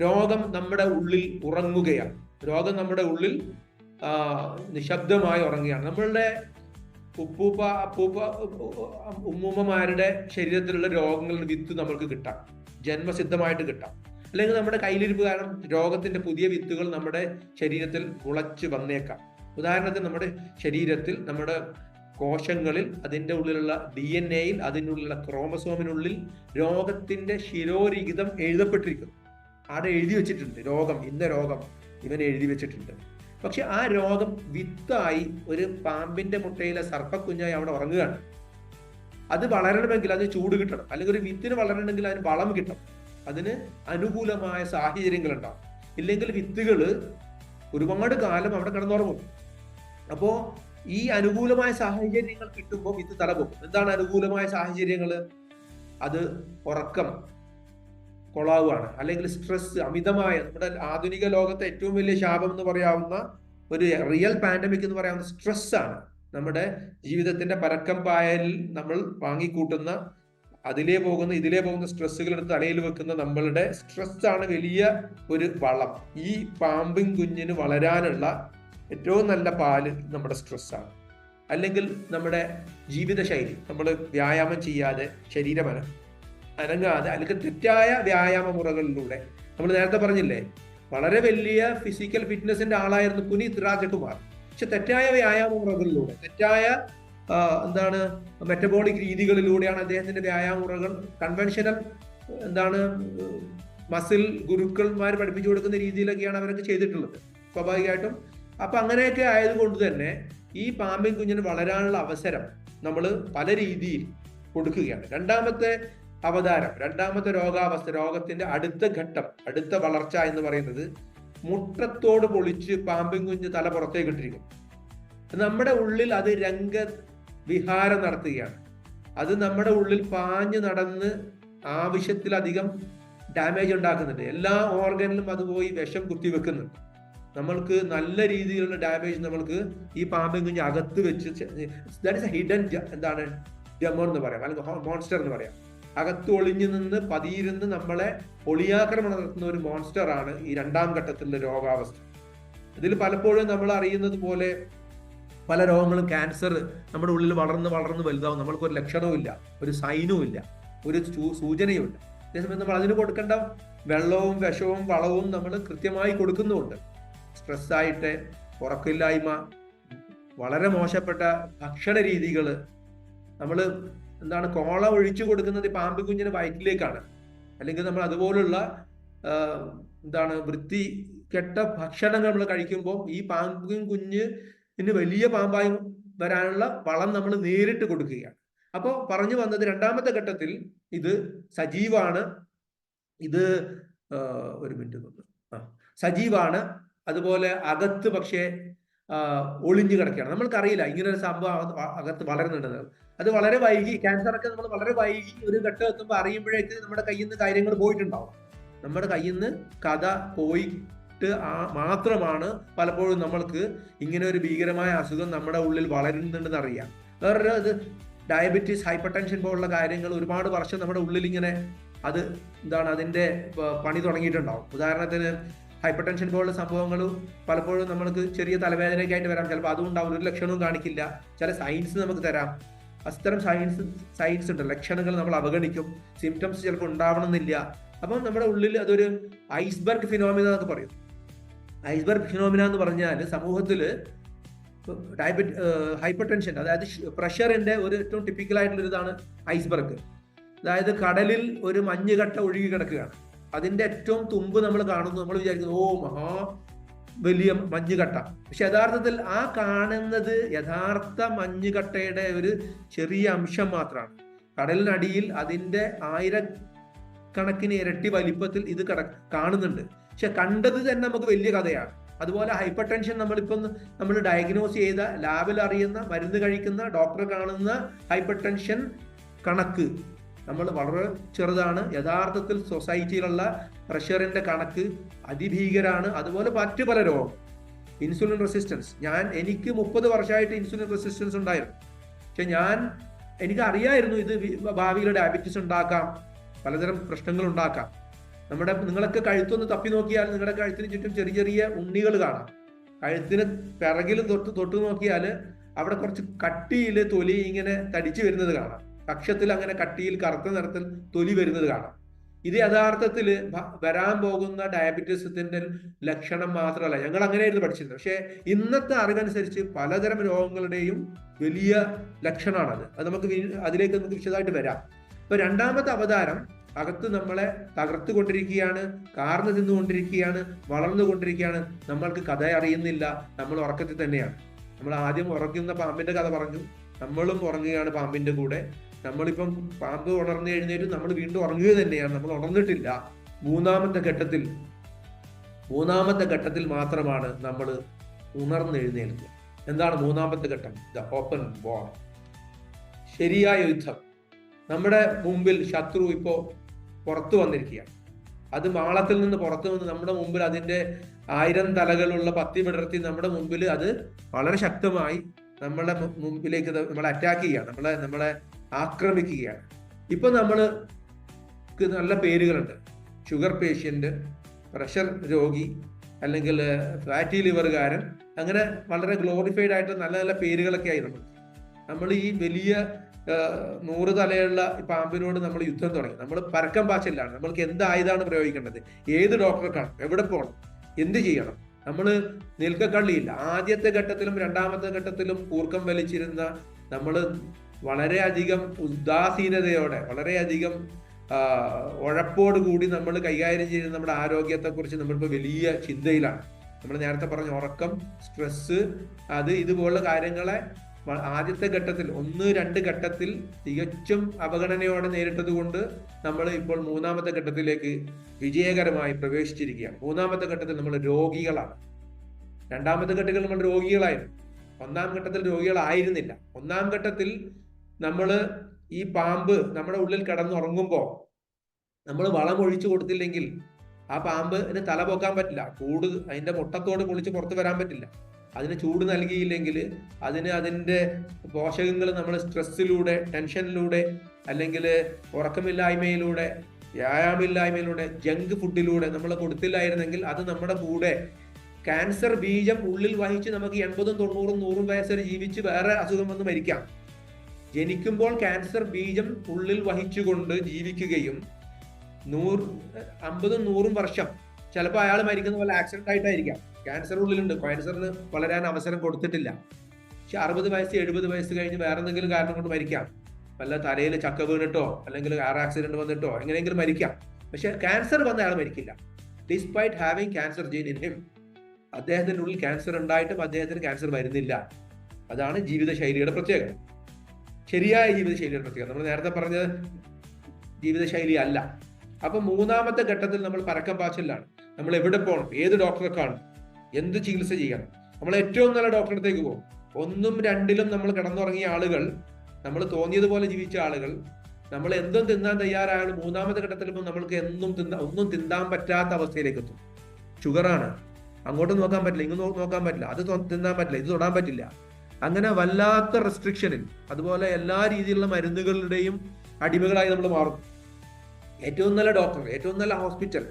രോഗം നമ്മുടെ ഉള്ളിൽ ഉറങ്ങുകയാണ്. രോഗം നമ്മുടെ ഉള്ളിൽ നിശബ്ദമായി ഉറങ്ങുകയാണ്. നമ്മളുടെ ഉപ്പൂപ്പ അപ്പൂപ്പ ഉമ്മൂമ്മമാരുടെ ശരീരത്തിലുള്ള രോഗങ്ങളുടെ വിത്ത് നമ്മൾക്ക് കിട്ടാം, ജന്മസിദ്ധമായിട്ട് കിട്ടാം. അല്ലെങ്കിൽ നമ്മുടെ കയ്യിലിരിപ്പ് കാരണം രോഗത്തിന്റെ പുതിയ വിത്തുകൾ നമ്മുടെ ശരീരത്തിൽ മുളച്ച് വന്നേക്കാം. ഉദാഹരണത്തിന് നമ്മുടെ ശരീരത്തിൽ, നമ്മുടെ കോശങ്ങളിൽ, അതിൻ്റെ ഉള്ളിലുള്ള DNA-യിൽ, അതിനുള്ളിലുള്ള ക്രോമസോമിനുള്ളിൽ രോഗത്തിന്റെ ശിരോലിഖിതം എഴുതപ്പെട്ടിരിക്കുന്നു. അവിടെ എഴുതി വെച്ചിട്ടുണ്ട്, രോഗം, ഇന്ന രോഗം ഇവൻ എഴുതി വെച്ചിട്ടുണ്ട്. പക്ഷെ ആ രോഗം വിത്തായി ഒരു പാമ്പിന്റെ മുട്ടയിലെ സർപ്പക്കുഞ്ഞായി അവിടെ ഉറങ്ങുകയാണ്. അത് വളരണമെങ്കിൽ അതിന് ചൂട് കിട്ടണം, അല്ലെങ്കിൽ ഒരു വിത്തിന് വളരണമെങ്കിൽ അതിന് വളം കിട്ടണം, അതിന് അനുകൂലമായ സാഹചര്യങ്ങൾ ഉണ്ടാവും. ഇല്ലെങ്കിൽ വിത്തുകൾ ഒരുപാട് കാലം അവിടെ കിടന്നുറങ്ങും. അപ്പോ ഈ അനുകൂലമായ സാഹചര്യങ്ങൾ കിട്ടുമ്പോൾ വിത്ത് തലപൊക്കും. എന്താണ് അനുകൂലമായ സാഹചര്യങ്ങൾ? അത് ഉറക്കം കൊളാവുകയാണ്, അല്ലെങ്കിൽ സ്ട്രെസ് അമിതമായ, നമ്മുടെ ആധുനിക ലോകത്തെ ഏറ്റവും വലിയ ശാപം എന്ന് പറയാവുന്ന ഒരു റിയൽ പാൻഡമിക് എന്ന് പറയാവുന്ന സ്ട്രെസ് ആണ്. നമ്മുടെ ജീവിതത്തിന്റെ പരക്കം പായലിൽ നമ്മൾ വാങ്ങിക്കൂട്ടുന്ന, ഇതിലേ പോകുന്ന സ്ട്രെസ്സുകൾ എടുത്ത് തലയിൽ വെക്കുന്ന നമ്മളുടെ സ്ട്രെസ് ആണ് വലിയ ഒരു വളം. ഈ പാമ്പിൻ കുഞ്ഞിന് വളരാനുള്ള ഏറ്റവും നല്ല പാല് നമ്മുടെ സ്ട്രെസ്സാണ്. അല്ലെങ്കിൽ നമ്മുടെ ജീവിതശൈലി, നമ്മൾ വ്യായാമം ചെയ്യാതെ, ശരീരം അനങ്ങാതെ, അല്ലെങ്കിൽ തെറ്റായ വ്യായാമ മുറകളിലൂടെ, നമ്മൾ നേരത്തെ പറഞ്ഞില്ലേ, വളരെ വലിയ ഫിസിക്കൽ ഫിറ്റ്നസിന്റെ ആളായിരുന്നു പുനീത് രാജകുമാർ. പക്ഷെ തെറ്റായ വ്യായാമ മുറകളിലൂടെ, തെറ്റായ മെറ്റബോളിക് രീതികളിലൂടെയാണ് അദ്ദേഹത്തിന്റെ വ്യായാമ മുറകൾ, കൺവെൻഷനൽ മസിൽ ഗുരുക്കന്മാർ പഠിപ്പിച്ചു കൊടുക്കുന്ന രീതിയിലൊക്കെയാണ് അവരൊക്കെ ചെയ്തിട്ടുള്ളത് സ്വാഭാവികമായിട്ടും. അപ്പൊ അങ്ങനെയൊക്കെ ആയതുകൊണ്ട് തന്നെ ഈ പാമ്പിൻ കുഞ്ഞിന് വളരാനുള്ള അവസരം നമ്മൾ പല രീതിയിൽ കൊടുക്കുകയാണ്. രണ്ടാമത്തെ അവതാരം, രണ്ടാമത്തെ രോഗാവസ്ഥ, രോഗത്തിന്റെ അടുത്ത ഘട്ടം, അടുത്ത വളർച്ച എന്ന് പറയുന്നത് മുട്ടത്തോട് പൊളിച്ച് പാമ്പിൻ കുഞ്ഞ് തല പുറത്തേക്ക് ഇട്ടിരിക്കും. നമ്മുടെ ഉള്ളിൽ അത് രംഗവിഹാരം നടത്തുകയാണ്. അത് നമ്മുടെ ഉള്ളിൽ പാഞ്ഞു നടന്ന് ആവശ്യത്തിലധികം ഡാമേജ് ഉണ്ടാക്കുന്നുണ്ട്. എല്ലാ ഓർഗനിലും അത് പോയി വിഷം കുത്തിവെക്കുന്നുണ്ട്. നമ്മൾക്ക് നല്ല രീതിയിലുള്ള ഡാമേജ് നമ്മൾക്ക് ഈ പാമ്പിൻ കുഞ്ഞ് അകത്ത് വെച്ച്, ദാറ്റ് ഇസ് എ ഹിഡൻ ഡെമോൺ എന്ന് പറയാം, അല്ലെങ്കിൽ മോൺസ്റ്റർ എന്ന് പറയാം. അകത്ത് ഒളിഞ്ഞു നിന്ന് പതിയിരുന്ന് നമ്മളെ ഒളിയാക്രമണം നടത്തുന്ന ഒരു മോൺസ്റ്റർ ആണ് ഈ രണ്ടാം ഘട്ടത്തിലുള്ള രോഗാവസ്ഥ. ഇതിൽ പലപ്പോഴും നമ്മൾ അറിയുന്നത് പോലെ പല രോഗങ്ങളും, ക്യാൻസർ നമ്മുടെ ഉള്ളിൽ വളർന്ന് വലുതാവും. നമ്മൾക്കൊരു ലക്ഷണവും ഇല്ല, ഒരു സൈനും ഇല്ല, ഒരു സൂചനയും ഇല്ല. അതേസമയം നമ്മൾ അതിന് കൊടുക്കേണ്ട വെള്ളവും വിഷവും വളവും നമ്മൾ കൃത്യമായി കൊടുക്കുന്നുമുണ്ട്. സ്ട്രെസ്സായിട്ട്, ഉറക്കമില്ലായ്മ, വളരെ മോശപ്പെട്ട ഭക്ഷണ രീതികൾ, നമ്മൾ കോള ഒഴിച്ചു കൊടുക്കുന്നത് പാമ്പ് കുഞ്ഞിന് വയറ്റിലേക്കാണ്. അല്ലെങ്കിൽ നമ്മൾ അതുപോലുള്ള വൃത്തി കെട്ട ഭക്ഷണങ്ങൾ നമ്മൾ കഴിക്കുമ്പോൾ ഈ പാമ്പിൻ കുഞ്ഞിന് വലിയ പാമ്പായി വരാനുള്ള വളം നമ്മൾ നേരിട്ട് കൊടുക്കുകയാണ്. അപ്പോൾ പറഞ്ഞു വന്നത്, രണ്ടാമത്തെ ഘട്ടത്തിൽ ഇത് സജീവാണ്, ഇത് സജീവാണ്, അതുപോലെ അകത്ത് പക്ഷേ ഒളിഞ്ഞു കിടക്കുകയാണ്. നമ്മൾക്കറിയില്ല ഇങ്ങനെ ഒരു സംഭവം അകത്ത് വളരുന്നുണ്ടെന്ന്. അത് വളരെ വൈകി, ക്യാൻസറൊക്കെ നമ്മൾ വളരെ വൈകി ഒരു ഘട്ടം എത്തുമ്പോൾ അറിയുമ്പോഴേക്ക് നമ്മുടെ കയ്യിൽ നിന്ന് കാര്യങ്ങൾ പോയിട്ടുണ്ടാവും. നമ്മുടെ കയ്യിൽ നിന്ന് കഥ പോയിട്ട് മാത്രമാണ് പലപ്പോഴും നമ്മൾക്ക് ഇങ്ങനെ ഒരു ഭീകരമായ അസുഖം നമ്മുടെ ഉള്ളിൽ വളരുന്നുണ്ടെന്ന് അറിയാം. വേറൊരു ഇത് ഡയബറ്റീസ്, ഹൈപ്പർ ടെൻഷൻ പോലുള്ള കാര്യങ്ങൾ ഒരുപാട് വർഷം നമ്മുടെ ഉള്ളിൽ ഇങ്ങനെ അത് അതിന്റെ പണി തുടങ്ങിയിട്ടുണ്ടാവും. ഉദാഹരണത്തിന് ഹൈപ്പർ ടെൻഷൻ പോലുള്ള സംഭവങ്ങൾ പലപ്പോഴും നമ്മൾക്ക് ചെറിയ തലവേദനയൊക്കെ ആയിട്ട് വരാം. ചിലപ്പോൾ അതും ഉണ്ടാവും, ഒരു ലക്ഷണവും കാണിക്കില്ല. ചില സയൻസ് നമുക്ക് തരാം. അത്തരം സയൻസ് ഉണ്ട്. ലക്ഷണങ്ങൾ നമ്മൾ അവഗണിക്കും, സിംറ്റംസ് ചിലപ്പോൾ ഉണ്ടാവണമെന്നില്ല. അപ്പം നമ്മുടെ ഉള്ളിൽ അതൊരു ഐസ്ബർഗ് ഫിനോമിന എന്നൊക്കെ പറയും. ഐസ്ബർഗ് ഫിനോമിന എന്ന് പറഞ്ഞാൽ സമൂഹത്തിൽ ഹൈപ്പർ ടെൻഷൻ, അതായത് പ്രഷറിന്റെ ഒരു ഏറ്റവും ടിപ്പിക്കൽ ആയിട്ടുള്ള ഇതാണ് ഐസ്ബർഗ്. അതായത് കടലിൽ ഒരു മഞ്ഞുകട്ട ഒഴുകി കിടക്കുകയാണ്. അതിന്റെ ഏറ്റവും തുമ്പ് നമ്മൾ കാണുന്നു, നമ്മൾ വിചാരിക്കുന്നു ഓ മഹാ വലിയ മഞ്ഞുകട്ട. പക്ഷെ യഥാർത്ഥത്തിൽ ആ കാണുന്നത് യഥാർത്ഥ മഞ്ഞുകട്ടയുടെ ഒരു ചെറിയ അംശം മാത്രമാണ്. കടലിനടിയിൽ അതിന്റെ ആയിരക്കണക്കിന് ഇരട്ടി വലിപ്പത്തിൽ ഇത് കാണുന്നുണ്ട്. പക്ഷെ കണ്ടത് തന്നെ നമുക്ക് വലിയ കഥയാണ്. അതുപോലെ ഹൈപ്പർ ടെൻഷൻ നമ്മൾ ഡയഗ്നോസ് ചെയ്ത, ലാബിൽ അറിയുന്ന, മരുന്ന് കഴിക്കുന്ന, ഡോക്ടറെ കാണുന്ന ഹൈപ്പർ ടെൻഷൻ കണക്ക് നമ്മൾ വളരെ ചെറുതാണ്. യഥാർത്ഥത്തിൽ സൊസൈറ്റിയിലുള്ള പ്രഷറിന്റെ കണക്ക് അതിഭീകരാണ്. അതുപോലെ മറ്റു പല രോഗം, ഇൻസുലിൻ റെസിസ്റ്റൻസ്. എനിക്ക് 30 വർഷമായിട്ട് ഇൻസുലിൻ റെസിസ്റ്റൻസ് ഉണ്ടായിരുന്നു. പക്ഷെ എനിക്ക് അറിയായിരുന്നു ഇത് ഭാവിയിൽ ഡയബറ്റീസ് ഉണ്ടാക്കാം, പലതരം പ്രശ്നങ്ങൾ ഉണ്ടാക്കാം. നിങ്ങളൊക്കെ കഴുത്തൊന്ന് തപ്പി നോക്കിയാൽ നിങ്ങളുടെ കഴുത്തിന് ചുറ്റും ചെറിയ ചെറിയ ഉണ്ണികൾ കാണാം. കഴുത്തിന് പിറകിലും തൊട്ട് നോക്കിയാൽ അവിടെ കുറച്ച് കട്ടിയിൽ തൊലി ഇങ്ങനെ തടിച്ചു വരുന്നത് കാണാം. കക്ഷത്തിൽ അങ്ങനെ കട്ടിയിൽ കറുത്ത നിറത്തിൽ തൊലി വരുന്നത് കാണാം. ഇത് യഥാർത്ഥത്തിൽ വരാൻ പോകുന്ന ഡയബറ്റീസത്തിന്റെ ലക്ഷണം മാത്രമല്ല. ഞങ്ങൾ അങ്ങനെയായിരുന്നു പഠിച്ചിരുന്നത്. പക്ഷെ ഇന്നത്തെ അറിവനുസരിച്ച് പലതരം രോഗങ്ങളുടെയും വലിയ ലക്ഷണമാണത്. അതിലേക്ക് നമുക്ക് വിശദമായിട്ട് വരാം. ഇപ്പൊ രണ്ടാമത്തെ അവതാരം അകത്ത് നമ്മളെ തകർത്തുകൊണ്ടിരിക്കുകയാണ്, കാർന്ന് തിന്നുകൊണ്ടിരിക്കുകയാണ്, വളർന്നുകൊണ്ടിരിക്കുകയാണ്. നമ്മൾക്ക് കഥ അറിയുന്നില്ല, നമ്മൾ ഉറക്കത്തിൽ തന്നെയാണ്. നമ്മൾ ആദ്യം ഉറങ്ങുന്ന പാമ്പിന്റെ കഥ പറഞ്ഞു, നമ്മളും ഉറങ്ങുകയാണ് പാമ്പിന്റെ കൂടെ. നമ്മളിപ്പം പാമ്പ് ഉണർന്നു എഴുന്നേറ്റ് നമ്മൾ വീണ്ടും ഉറങ്ങുക തന്നെയാണ്, നമ്മൾ ഉണർന്നിട്ടില്ല. മൂന്നാമത്തെ ഘട്ടത്തിൽ മാത്രമാണ് നമ്മൾ ഉണർന്നെഴുന്നേൽക്കുക. എന്താണ് മൂന്നാമത്തെ ഘട്ടം? ദ ഓപ്പൺ വാർ, ശരിയായ യുദ്ധം. നമ്മുടെ മുമ്പിൽ ശത്രു ഇപ്പോ പുറത്തു വന്നിരിക്കുകയാണ്. അത് മാളത്തിൽ നിന്ന് പുറത്തു വന്ന് നമ്മുടെ മുമ്പിൽ അതിന്റെ 1000 തലകളുള്ള പത്തി വിടർത്തി നമ്മുടെ മുമ്പിൽ അത് വളരെ ശക്തമായി നമ്മുടെ മുമ്പിലേക്ക് നമ്മളെ അറ്റാക്ക് ചെയ്യുകയാണ്, നമ്മളെ ആക്രമിക്കുകയാണ്. ഇപ്പൊ നമ്മൾക്ക് നല്ല പേരുകളുണ്ട്. ഷുഗർ പേഷ്യന്റ്, പ്രഷർ രോഗി, അല്ലെങ്കിൽ ഫാറ്റി ലിവറുകാരൻ, അങ്ങനെ വളരെ ഗ്ലോറിഫൈഡ് ആയിട്ട് നല്ല നല്ല പേരുകളൊക്കെ ആയി നമ്മൾ ഈ വലിയ 100 തലയുള്ള പാമ്പിനോട് നമ്മൾ യുദ്ധം തുടങ്ങി. നമ്മൾ പരക്കം പാച്ചിലാണ്. നമ്മൾക്ക് എന്ത് ആയുധമാണ് പ്രയോഗിക്കേണ്ടത്, ഏത് ഡോക്ടറെ കാണും, എവിടെ പോകണം, എന്ത് ചെയ്യണം, നമ്മൾ നിൽക്കക്കള്ളിയില്ല. ആദ്യത്തെ ഘട്ടത്തിലും രണ്ടാമത്തെ ഘട്ടത്തിലും കൂർക്കം വലിച്ചിരുന്ന നമ്മൾ വളരെയധികം ഉദാസീനതയോടെ, വളരെയധികം ഉഴപ്പോട് കൂടി നമ്മൾ കൈകാര്യം ചെയ്യുന്ന നമ്മുടെ ആരോഗ്യത്തെക്കുറിച്ച് നമ്മളിപ്പോൾ വലിയ ചിന്തയിലാണ്. നമ്മൾ നേരത്തെ പറഞ്ഞ ഉറക്കം, സ്ട്രെസ്, ഇതുപോലുള്ള കാര്യങ്ങളെ ആദ്യത്തെ ഘട്ടത്തിൽ 1-2 ഘട്ടത്തിൽ തികച്ചും അവഗണനയോടെ നേരിട്ടത് കൊണ്ട് നമ്മൾ ഇപ്പോൾ മൂന്നാമത്തെ ഘട്ടത്തിലേക്ക് വിജയകരമായി പ്രവേശിച്ചിരിക്കുകയാണ്. മൂന്നാമത്തെ ഘട്ടത്തിൽ നമ്മൾ രോഗികളാണ്. രണ്ടാമത്തെ ഘട്ടത്തിൽ നമ്മൾ രോഗികളായിരുന്നു, ഒന്നാം ഘട്ടത്തിൽ രോഗികളായിരുന്നില്ല. ഒന്നാം ഘട്ടത്തിൽ നമ്മൾ ഈ പാമ്പ് നമ്മുടെ ഉള്ളിൽ കിടന്നുറങ്ങുമ്പോൾ നമ്മൾ വളം ഒഴിച്ചു കൊടുത്തില്ലെങ്കിൽ ആ പാമ്പിന് തല പോക്കാൻ പറ്റില്ല, അതിന്റെ മുട്ടത്തോട് പൊളിച്ച് പുറത്തു വരാൻ പറ്റില്ല. അതിന് ചൂട് നൽകിയില്ലെങ്കിൽ അതിന്റെ പോഷകങ്ങൾ നമ്മൾ സ്ട്രെസ്സിലൂടെ, ടെൻഷനിലൂടെ, അല്ലെങ്കിൽ ഉറക്കമില്ലായ്മയിലൂടെ, വ്യായാമമില്ലായ്മയിലൂടെ, ജങ്ക് ഫുഡിലൂടെ നമ്മൾ കൊടുത്തില്ലായിരുന്നെങ്കിൽ അത് നമ്മുടെ കൂടെ ക്യാൻസർ ബീജം ഉള്ളിൽ വഹിച്ച് നമുക്ക് 80, 90, 100 വയസ്സ് വരെ ജീവിച്ച് വേറെ അസുഖം വന്ന് മരിക്കാം. ജനിക്കുമ്പോൾ ക്യാൻസർ ബീജം ഉള്ളിൽ വഹിച്ചുകൊണ്ട് ജീവിക്കുകയും 50, 100 വർഷം ചിലപ്പോൾ അയാൾ മരിക്കുന്ന പോലെ ആക്സിഡന്റ് ആയിട്ടായിരിക്കാം. ക്യാൻസർ ഉള്ളിലുണ്ട്, ക്യാൻസറിന് വളരാൻ അവസരം കൊടുത്തിട്ടില്ല. പക്ഷെ 60 വയസ്സ് 70 വയസ്സ് കഴിഞ്ഞ് വേറെ എന്തെങ്കിലും കാരണം കൊണ്ട് മരിക്കാം. വല്ല തലയിൽ ചക്ക വീണിട്ടോ അല്ലെങ്കിൽ കാർ ആക്സിഡന്റ് വന്നിട്ടോ എങ്ങനെയെങ്കിലും മരിക്കാം. പക്ഷെ ക്യാൻസർ വന്ന അയാൾ മരിക്കില്ല. Despite having cancer gene in him. അദ്ദേഹത്തിന്റെ ഉള്ളിൽ ക്യാൻസർ ഉണ്ടായിട്ടും അദ്ദേഹത്തിന് ക്യാൻസർ വരുന്നില്ല. അതാണ് ജീവിതശൈലിയുടെ പ്രത്യേകത, ശരിയായ ജീവിതശൈലിയുടെ പ്രത്യേകത. നമ്മൾ നേരത്തെ പറഞ്ഞത് ജീവിതശൈലി അല്ല. അപ്പൊ മൂന്നാമത്തെ ഘട്ടത്തിൽ നമ്മൾ പരക്കം പാച്ചിലാണ്. നമ്മൾ എവിടെ പോകണം, ഏത് ഡോക്ടറെ കാണും, എന്ത് ചികിത്സ ചെയ്യണം, നമ്മൾ ഏറ്റവും നല്ല ഡോക്ടറെ അടുത്തേക്ക് പോകും. 1, 2 നമ്മൾ കിടന്നുറങ്ങിയ ആളുകൾ, നമ്മൾ തോന്നിയതുപോലെ ജീവിച്ച ആളുകൾ, നമ്മൾ എന്തും തിന്നാൻ തയ്യാറായ മൂന്നാമത്തെ ഘട്ടത്തിൽ നമ്മൾക്ക് ഒന്നും തിന്നാൻ പറ്റാത്ത അവസ്ഥയിലേക്ക് എത്തും. ഷുഗറാണ്, അങ്ങോട്ടും നോക്കാൻ പറ്റില്ല, ഇങ്ങോട്ട് നോക്കാൻ പറ്റില്ല, അത് തിന്നാൻ പറ്റില്ല, ഇത് തൊടാൻ പറ്റില്ല. അങ്ങനെ വല്ലാത്ത റെസ്ട്രിക്ഷനിൽ, അതുപോലെ എല്ലാ രീതിയിലുള്ള മരുന്നുകളുടെയും അടിമകളായി നമ്മൾ മാറും. ഏറ്റവും നല്ല ഡോക്ടർ, ഏറ്റവും നല്ല ഹോസ്പിറ്റൽ,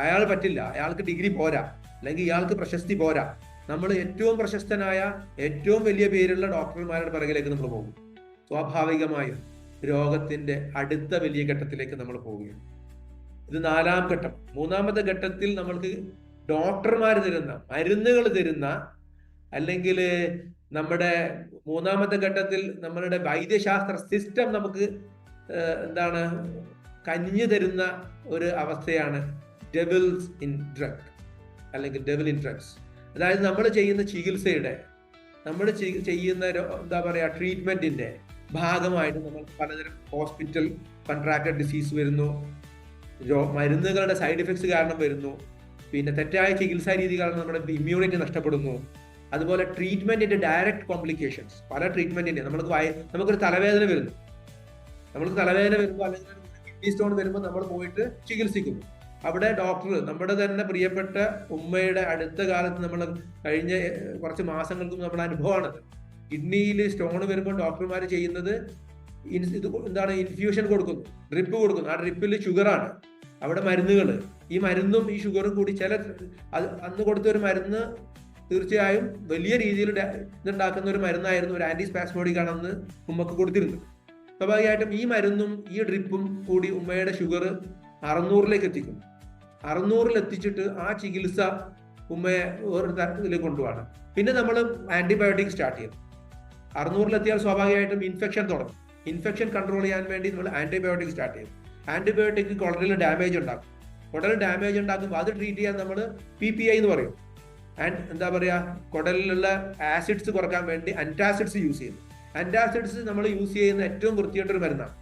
അയാൾ പറ്റില്ല, അയാൾക്ക് ഡിഗ്രി പോരാ, അല്ലെങ്കിൽ ഇയാൾക്ക് പ്രശസ്തി പോരാ. നമ്മൾ ഏറ്റവും പ്രശസ്തനായ, ഏറ്റവും വലിയ പേരുള്ള ഡോക്ടർമാരുടെ പിറകിലേക്ക് നമ്മൾ പോകും. സ്വാഭാവികമായും രോഗത്തിന്റെ അടുത്ത വലിയ ഘട്ടത്തിലേക്ക് നമ്മൾ പോവുകയാണ്. ഇത് 4ാം ഘട്ടം. മൂന്നാമത്തെ ഘട്ടത്തിൽ നമ്മൾക്ക് ഡോക്ടർമാർ തരുന്ന, മരുന്നുകൾ തരുന്ന, അല്ലെങ്കിൽ നമ്മുടെ മൂന്നാമത്തെ ഘട്ടത്തിൽ നമ്മളുടെ വൈദ്യശാസ്ത്ര സിസ്റ്റം നമുക്ക് കനിഞ്ഞു തരുന്ന ഒരു അവസ്ഥയാണ് ഡെവിൾസ് ഇൻ ഡ്രഗ്, അല്ലെങ്കിൽ ഡെവിൽ ഇൻ ഡ്രഗ്സ്. അതായത് നമ്മൾ ചെയ്യുന്ന ചികിത്സയുടെ, നമ്മൾ ചെയ്യുന്ന ട്രീറ്റ്മെന്റിന്റെ ഭാഗമായിട്ട് നമ്മൾ പലതരം ഹോസ്പിറ്റൽ കോൺട്രാക്റ്റഡ് ഡിസീസ് വരുന്നു, മരുന്നുകളുടെ സൈഡ് എഫക്ട്സ് കാരണം വരുന്നു, പിന്നെ തെറ്റായ ചികിത്സാ രീതി കാരണം നമ്മുടെ ഇമ്മ്യൂണിറ്റി നഷ്ടപ്പെടുന്നു. അതുപോലെ ട്രീറ്റ്മെന്റിന്റെ ഡയറക്റ്റ് കോംപ്ലിക്കേഷൻസ്, പല ട്രീറ്റ്മെന്റിന്റെ നമുക്കൊരു തലവേദന വരുന്നു, നമ്മൾക്ക് തലവേദന വരുമ്പോൾ അല്ലെങ്കിൽ കിഡ്നി സ്റ്റോൺ വരുമ്പോൾ നമ്മൾ പോയിട്ട് ചികിത്സിക്കുന്നു. അവിടെ ഡോക്ടർ, നമ്മുടെ തന്നെ പ്രിയപ്പെട്ട ഉമ്മയുടെ അടുത്ത കാലത്ത് നമ്മൾ കഴിഞ്ഞ കുറച്ച് മാസങ്ങൾക്ക് നമ്മുടെ അനുഭവമാണത്. കിഡ്നിയിൽ സ്റ്റോൺ വരുമ്പോൾ ഡോക്ടർമാർ ചെയ്യുന്നത് എന്താണ്, ഇൻഫ്യൂഷൻ കൊടുക്കുന്നു, ഡ്രിപ്പ് കൊടുക്കുന്നു. ആ ഡ്രിപ്പിൽ ഷുഗറാണ്, അവിടെ മരുന്നുകൾ, ഈ മരുന്നും ഈ ഷുഗറും കൂടി അന്ന് കൊടുത്ത ഒരു മരുന്ന് തീർച്ചയായും വലിയ രീതിയിൽ ഇതുണ്ടാക്കുന്ന ഒരു മരുന്നായിരുന്നു, ഒരു ആന്റിസ്പാസ്മോഡിക് ആണെന്ന് ഉമ്മക്ക് കൊടുത്തിരുന്നത്. സ്വാഭാവികമായിട്ടും ഈ മരുന്നും ഈ ഡ്രിപ്പും കൂടി ഉമ്മയുടെ ഷുഗർ 600-ലേക്ക് എത്തിക്കും. 600-ൽ എത്തിച്ചിട്ട് ആ ചികിത്സ ഉമ്മയെ ഒരു തരത്തിലേക്ക് കൊണ്ടുപോകണം. പിന്നെ നമ്മൾ ആന്റിബയോട്ടിക് സ്റ്റാർട്ട് ചെയ്യും. 600-ലെത്തിയാൽ സ്വാഭാവികമായിട്ടും ഇൻഫെക്ഷൻ തുടങ്ങും. ഇൻഫെക്ഷൻ കൺട്രോൾ ചെയ്യാൻ വേണ്ടി നമ്മൾ ആന്റിബയോട്ടിക് സ്റ്റാർട്ട് ചെയ്യും. ആന്റിബയോട്ടിക് കുടലിൽ ഡാമേജ് ഉണ്ടാക്കും. കുടലിൽ ഡാമേജ് ഉണ്ടാക്കുമ്പോൾ അത് ട്രീറ്റ് ചെയ്യാൻ നമ്മൾ PPI എന്ന് പറയും. എന്താ പറയുക, കുടലിലുള്ള ആസിഡ്സ് കുറക്കാൻ വേണ്ടി അന്റാസിഡ്സ് യൂസ് ചെയ്യുന്നു. അന്റാസിഡ്സ് നമ്മൾ യൂസ് ചെയ്യുന്ന ഏറ്റവും വൃത്തിയായിട്ടൊരു മരുന്നാണ്.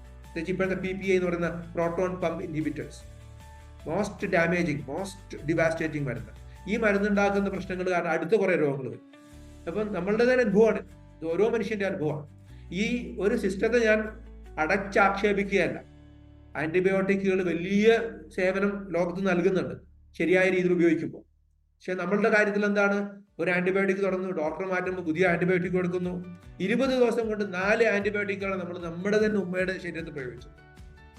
ഇപ്പോഴത്തെ PPI എന്ന് പറയുന്ന proton pump inhibitors, most damaging, most devastating മരുന്ന്. ഈ മരുന്നുണ്ടാക്കുന്ന പ്രശ്നങ്ങൾ കാരണം അടുത്ത കുറെ രോഗങ്ങൾ വരും. അപ്പം നമ്മളുടെ തന്നെ അനുഭവമാണ്, ഓരോ മനുഷ്യന്റെ അനുഭവമാണ്. ഈ ഒരു സിസ്റ്റത്തെ ഞാൻ അടച്ചാക്ഷേപിക്കുകയല്ല. ആന്റിബയോട്ടിക്കുകൾ വലിയ സേവനം ലോകത്ത് നൽകുന്നുണ്ട് ശരിയായ രീതിയിൽ ഉപയോഗിക്കുമ്പോൾ. പക്ഷെ നമ്മളുടെ കാര്യത്തിൽ എന്താണ്, ഒരു ആന്റിബയോട്ടിക് തുടർന്ന് ഡോക്ടർ മാറ്റുമ്പോൾ പുതിയ ആന്റിബയോട്ടിക് കൊടുക്കുന്നു. 20 ദിവസം കൊണ്ട് 4 ആന്റിബയോട്ടിക്കുകളാണ് നമ്മൾ നമ്മുടെ തന്നെ ഉമ്മയുടെ ശരീരത്തിൽ പ്രയോഗിച്ചത്.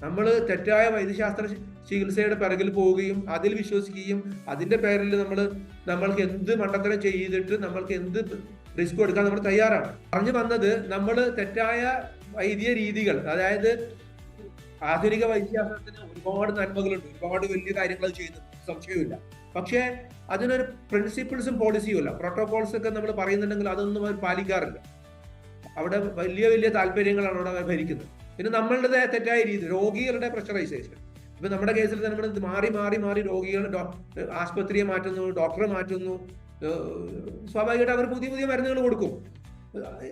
നമ്മൾ തെറ്റായ വൈദ്യശാസ്ത്ര ചികിത്സയുടെ പിറകിൽ പോവുകയും അതിൽ വിശ്വസിക്കുകയും അതിന്റെ പേരിൽ നമ്മൾക്ക് എന്ത് മണ്ടത്തരം ചെയ്തിട്ട് നമ്മൾക്ക് എന്ത് റിസ്ക് എടുക്കാൻ നമ്മൾ തയ്യാറാണ്. പറഞ്ഞു വന്നത്, നമ്മൾ തെറ്റായ വൈദ്യ രീതികൾ, അതായത് ആധുനിക വൈദ്യശാസ്ത്രത്തിന് ഒരുപാട് നന്മകളുണ്ട്, ഒരുപാട് വലിയ കാര്യങ്ങൾ ചെയ്യുന്നു, സംശയമില്ല. പക്ഷേ അതിനൊരു പ്രിൻസിപ്പിൾസും പോളിസിയും ഇല്ല. പ്രോട്ടോകോൾസ് ഒക്കെ നമ്മൾ പറയുന്നുണ്ടെങ്കിൽ അതൊന്നും അവർ പാലിക്കാറില്ല. അവിടെ വലിയ വലിയ താല്പര്യങ്ങളാണ് അവിടെ ഭരിക്കുന്നത്. പിന്നെ നമ്മളുടെ തെറ്റായ രീതി, രോഗികളുടെ പ്രഷറൈസേഷൻ. ഇപ്പൊ നമ്മുടെ കേസിൽ നമ്മൾ മാറി രോഗികൾ ആശുപത്രിയെ മാറ്റുന്നു, ഡോക്ടറെ മാറ്റുന്നു. സ്വാഭാവികമായിട്ട് അവർ പുതിയ പുതിയ മരുന്നുകൾ കൊടുക്കും.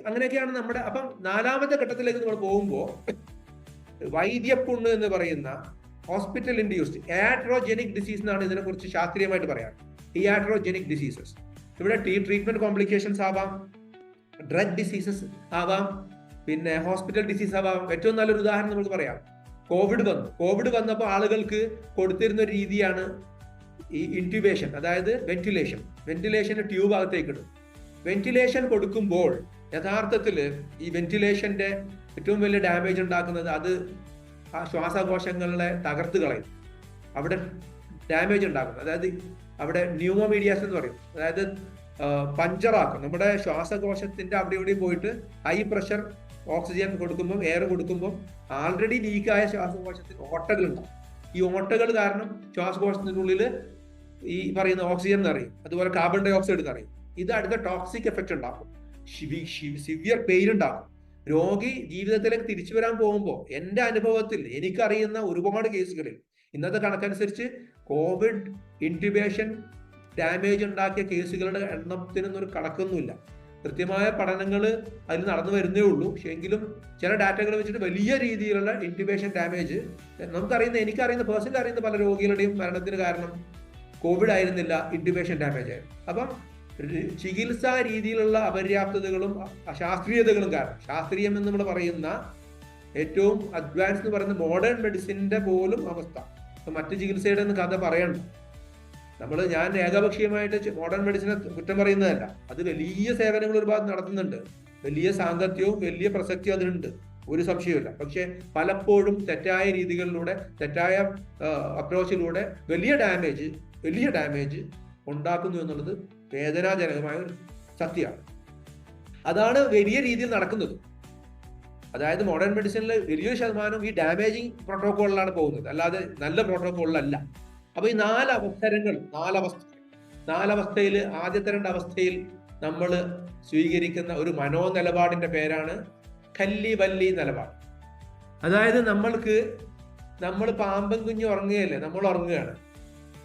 അങ്ങനെയൊക്കെയാണ് നമ്മുടെ. അപ്പം 4ാമത്തെ ഘട്ടത്തിലേക്ക് നമ്മൾ പോകുമ്പോൾ വൈദ്യപ്പുണ്ണ് എന്ന് പറയുന്ന ഹോസ്പിറ്റൽ ഇൻഡ്യൂസ്ഡ് യാട്രോജനിക് ഡിസീസ് എന്നാണ് ഇതിനെക്കുറിച്ച് ശാസ്ത്രീയമായിട്ട് പറയാം. യാട്രോജനിക് ഡിസീസസ്, ഇവിടെ ട്രീറ്റ്മെന്റ് കോംപ്ലിക്കേഷൻസ് ആവാം, ഡ്രഗ് ഡിസീസസ് ആവാം, പിന്നെ ഹോസ്പിറ്റൽ ഡിസീസ് ആവാം. ഏറ്റവും നല്ലൊരു ഉദാഹരണം നമുക്ക് പറയാം. കോവിഡ് വന്നപ്പോൾ ആളുകൾക്ക് കൊടുത്തിരുന്ന ഒരു രീതിയാണ് ഈ ഇൻട്യൂബേഷൻ, അതായത് വെന്റിലേഷന് ട്യൂബ് അകത്തേക്ക് ഇടും. വെന്റിലേഷൻ കൊടുക്കുമ്പോൾ യഥാർത്ഥത്തിൽ ഈ വെന്റിലേഷന്റെ ഏറ്റവും വലിയ ഡാമേജ് ഉണ്ടാക്കുന്നത് അത് ആ ശ്വാസകോശങ്ങളെ തകർത്ത് കളയും, അവിടെ ഡാമേജ് ഉണ്ടാക്കും. അതായത് അവിടെ ന്യൂമോമീഡിയാസ് എന്ന് പറയും, അതായത് പഞ്ചറാക്കും. നമ്മുടെ ശ്വാസകോശത്തിന്റെ അവിടെ ഇവിടെയും പോയിട്ട് ഹൈ പ്രഷർ ഓക്സിജൻ കൊടുക്കുമ്പോൾ, എയർ കൊടുക്കുമ്പോൾ ആൾറെഡി ലീക്കായ ശ്വാസകോശത്തിന് ഓട്ടകൾ ഉണ്ടാവും. ഈ ഓട്ടകൾ കാരണം ശ്വാസകോശത്തിനുള്ളിൽ ഈ പറയുന്ന ഓക്സിജൻ നിറയും, അതുപോലെ കാർബൺ ഡൈ ഓക്സൈഡ് നിറയും. ഇത് അടുത്ത ടോക്സിക് എഫക്റ്റ് ഉണ്ടാക്കും, സിവിയർ പെയിൻ ഉണ്ടാക്കും. രോഗി ജീവിതത്തിലേക്ക് തിരിച്ചു വരാൻ പോകുമ്പോൾ എൻ്റെ അനുഭവത്തിൽ എനിക്കറിയുന്ന ഒരുപാട് കേസുകളിൽ ഇന്നത്തെ കണക്കനുസരിച്ച് കോവിഡ് ഇൻട്യൂബേഷൻ ഡാമേജ് ഉണ്ടാക്കിയ കേസുകളുടെ എണ്ണത്തിനൊന്നും ഒരു കണക്കൊന്നുമില്ല. കൃത്യമായ പഠനങ്ങൾ അതിൽ നടന്നു വരുന്നേ ഉള്ളൂ. പക്ഷേ എങ്കിലും ചില ഡാറ്റകൾ വെച്ചിട്ട് വലിയ രീതിയിലുള്ള ഇൻട്യൂബേഷൻ ഡാമേജ് എനിക്കറിയുന്ന പേഴ്സണലി അറിയുന്ന പല രോഗികളുടെയും മരണത്തിന് കാരണം കോവിഡ് ആയിരുന്നില്ല, ഇൻട്യൂബേഷൻ ഡാമേജ് ആയിരുന്നു. അപ്പം ചികിത്സാ രീതിയിലുള്ള അപര്യാപ്തതകളും അശാസ്ത്രീയതകളും കാരണം, ശാസ്ത്രീയം എന്ന് നമ്മൾ പറയുന്ന ഏറ്റവും അഡ്വാൻസ് എന്ന് പറയുന്ന മോഡേൺ മെഡിസിന്റെ പോലും അവസ്ഥ, മറ്റു ചികിത്സയുടെ ഒന്നും കഥ പറയണ്ട. ഞാൻ ഏകപക്ഷീയമായിട്ട് മോഡേൺ മെഡിസിനെ കുറ്റം പറയുന്നതല്ല, അത് വലിയ സേവനങ്ങൾ ഒരു ഭാഗത്ത് നടത്തുന്നുണ്ട്, വലിയ സാങ്കത്യവും വലിയ പ്രസക്തിയും അതിനുണ്ട്, ഒരു സംശയമില്ല. പക്ഷെ പലപ്പോഴും തെറ്റായ രീതികളിലൂടെ, തെറ്റായ അപ്രോച്ചിലൂടെ വലിയ ഡാമേജ് ഉണ്ടാക്കുന്നു എന്നുള്ളത് വേദനാജനകമായ ഒരു സത്യമാണ്. അതാണ് വലിയ രീതിയിൽ നടക്കുന്നത്. അതായത് മോഡേൺ മെഡിസിനിൽ വലിയൊരു ശതമാനം ഈ ഡാമേജിങ് പ്രോട്ടോകോളിലാണ് പോകുന്നത്, അല്ലാതെ നല്ല പ്രോട്ടോകോളിലല്ല. അപ്പൊ ഈ നാലവസ്ഥയിൽ ആദ്യത്തെ 2 അവസ്ഥയിൽ നമ്മൾ സ്വീകരിക്കുന്ന ഒരു മനോനിലപാടിന്റെ പേരാണ് കല്ലി വല്ലി നിലപാട്. അതായത് നമ്മൾ പാമ്പൻ കുഞ്ഞ് ഉറങ്ങുകയല്ലേ, നമ്മൾ ഉറങ്ങുകയാണ്.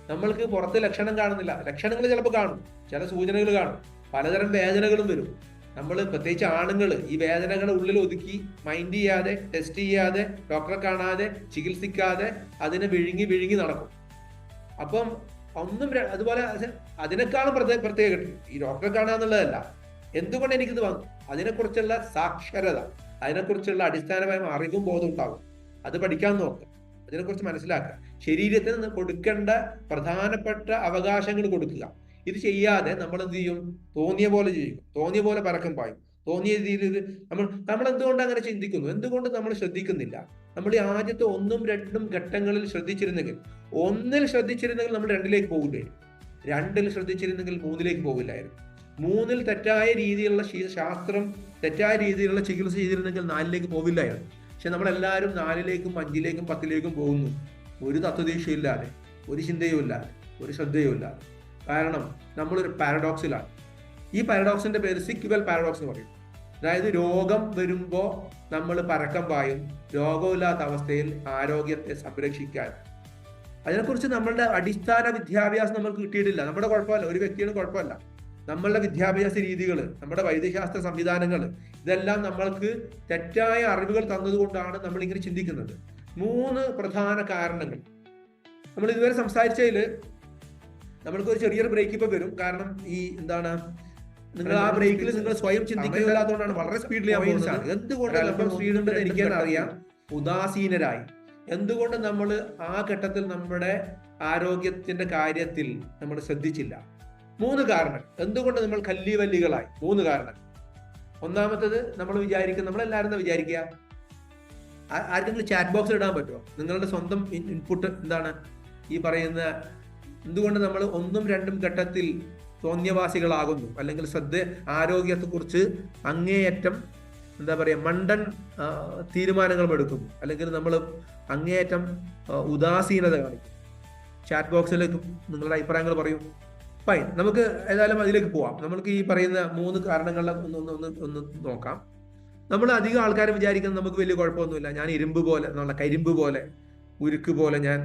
നമ്മൾക്ക് പുറത്ത് ലക്ഷണം കാണുന്നില്ല, ലക്ഷണങ്ങൾ ചിലപ്പോൾ കാണും, ചില സൂചനകൾ കാണും, പലതരം വേദനകളും വരും. നമ്മൾ പ്രത്യേകിച്ച് ആണുങ്ങൾ ഈ വേദനകളെ ഉള്ളിൽ ഒതുക്കി മൈൻഡ് ചെയ്യാതെ, ടെസ്റ്റ് ചെയ്യാതെ, ഡോക്ടറെ കാണാതെ, ചികിത്സിക്കാതെ അതിനെ വിഴുങ്ങി നടക്കും. അപ്പം അതുപോലെ അതിനേക്കാളും പ്രത്യേക ഈ ഡോക്ടറെ കാണുക എന്നുള്ളതല്ല, എന്തുകൊണ്ട് എനിക്കിത് വന്നു, അതിനെക്കുറിച്ചുള്ള സാക്ഷരത, അതിനെക്കുറിച്ചുള്ള അടിസ്ഥാനപരമായ അറിവും ബോധം ഉണ്ടാകും. അത് പഠിക്കാൻ നോക്കുക, അതിനെക്കുറിച്ച് മനസ്സിലാക്കുക, ശരീരത്തിന് കൊടുക്കേണ്ട പ്രധാനപ്പെട്ട അവകാശങ്ങൾ കൊടുക്കുക. ഇത് ചെയ്യാതെ നമ്മൾ എന്ത് ചെയ്യും? തോന്നിയ പോലെ ചെയ്യും, തോന്നിയ പോലെ പരക്കം പായും, തോന്നിയ രീതിയിൽ നമ്മൾ എന്തുകൊണ്ട് അങ്ങനെ ചിന്തിക്കുന്നു, എന്തുകൊണ്ട് നമ്മൾ ശ്രദ്ധിക്കുന്നില്ല? നമ്മൾ ഈ ആദ്യത്തെ 1ഉം 2ഉം ഘട്ടങ്ങളിൽ ശ്രദ്ധിച്ചിരുന്നെങ്കിൽ, 1ൽ ശ്രദ്ധിച്ചിരുന്നെങ്കിൽ നമ്മൾ 2ലേക്ക് പോകില്ലായിരുന്നു, 2ൽ ശ്രദ്ധിച്ചിരുന്നെങ്കിൽ 3ലേക്ക് പോകില്ലായിരുന്നു, 3ൽ തെറ്റായ രീതിയിലുള്ള ശാസ്ത്രം, തെറ്റായ രീതിയിലുള്ള ചികിത്സ ചെയ്തിരുന്നെങ്കിൽ 4ലേക്ക് പോവില്ലായിരുന്നു. പക്ഷെ നമ്മളെല്ലാവരും 4ലേക്കും 5ലേക്കും 10ലേക്കും പോകുന്നു, ഒരു തത്വദീക്ഷയില്ലാതെ, ഒരു ചിന്തയും ഇല്ലാതെ, ഒരു ശ്രദ്ധയും ഇല്ലാതെ. കാരണം നമ്മളൊരു പാരഡോക്സിലാണ്. ഈ പാരഡോക്സിന്റെ പേര് സിക്വൽ പാരഡോക്സ് എന്ന് പറയും. അതായത് രോഗം വരുമ്പോൾ നമ്മൾ പരക്കം പായും, രോഗമില്ലാത്ത അവസ്ഥയിൽ ആരോഗ്യത്തെ സംരക്ഷിക്കാൻ. അതിനെക്കുറിച്ച് നമ്മളുടെ അടിസ്ഥാന വിദ്യാഭ്യാസം നമ്മൾക്ക് കിട്ടിയിട്ടില്ല. നമ്മുടെ കുഴപ്പമല്ല, ഒരു വ്യക്തിയുടെ കുഴപ്പമല്ല, നമ്മളുടെ വിദ്യാഭ്യാസ രീതികൾ, നമ്മുടെ വൈദ്യശാസ്ത്ര സംവിധാനങ്ങൾ, ഇതെല്ലാം നമ്മൾക്ക് തെറ്റായ അറിവുകൾ തന്നതുകൊണ്ടാണ് നമ്മൾ ഇങ്ങനെ ചിന്തിക്കുന്നത്. 3 പ്രധാന കാരണങ്ങൾ നമ്മൾ ഇതുവരെ സംസാരിച്ചതിൽ നമ്മൾക്ക് ഒരു ചെറിയൊരു ബ്രേക്ക് ഇപ്പൊ വരും. കാരണം ഈ എന്താണ്, നിങ്ങൾ ആ ബ്രേക്കിൽ നിങ്ങൾ സ്വയം ചിന്തിക്കുന്നില്ലാത്തതുകൊണ്ടാണ് വളരെ സ്പീഡിൽ എന്തുകൊണ്ട് നമ്മൾ സ്പീഡ് ഉണ്ടെന്ന് എനിക്ക് അറിയാം. ഉദാസീനരായി, എന്തുകൊണ്ട് നമ്മൾ ആ ഘട്ടത്തിൽ നമ്മുടെ ആരോഗ്യത്തിന്റെ കാര്യത്തിൽ നമ്മൾ ശ്രദ്ധിച്ചില്ല? 3 കാരണം. എന്തുകൊണ്ട് നമ്മൾ കല്ലിവല്ലികളായി? 3 കാരണം. ഒന്നാമത്തത്, നമ്മൾ വിചാരിക്കും, നമ്മളെല്ലാവരും വിചാരിക്കുക, ആർക്കെങ്കിലും ചാറ്റ് ബോക്സിൽ ഇടാൻ പറ്റുമോ നിങ്ങളുടെ സ്വന്തം ഇൻപുട്ട് എന്താണ് ഈ പറയുന്ന, എന്തുകൊണ്ട് നമ്മൾ 1ഉം 2ഉം ഘട്ടത്തിൽ തോന്നിയവാസികളാകുന്നു, അല്ലെങ്കിൽ ആരോഗ്യത്തെക്കുറിച്ച് അങ്ങേയറ്റം എന്താ പറയുക, മണ്ടൻ തീരുമാനങ്ങൾ എടുക്കുന്നു, അല്ലെങ്കിൽ നമ്മൾ അങ്ങേയറ്റം ഉദാസീനത കാണിക്കും? ചാറ്റ് ബോക്സിലേക്ക് നിങ്ങളുടെ അഭിപ്രായങ്ങൾ പറയൂ. ഫൈൻ, നമുക്ക് ഏതായാലും അതിലേക്ക് പോവാം. നമ്മൾക്ക് ഈ പറയുന്ന 3 കാരണങ്ങളെ ഒന്ന് നോക്കാം. നമ്മൾ അധികം ആൾക്കാർ വിചാരിക്കുന്നത് നമുക്ക് വലിയ കുഴപ്പമൊന്നുമില്ല, ഞാൻ ഇരുമ്പ് പോലെ, കരിമ്പ് പോലെ, ഉരുക്ക് പോലെ ഞാൻ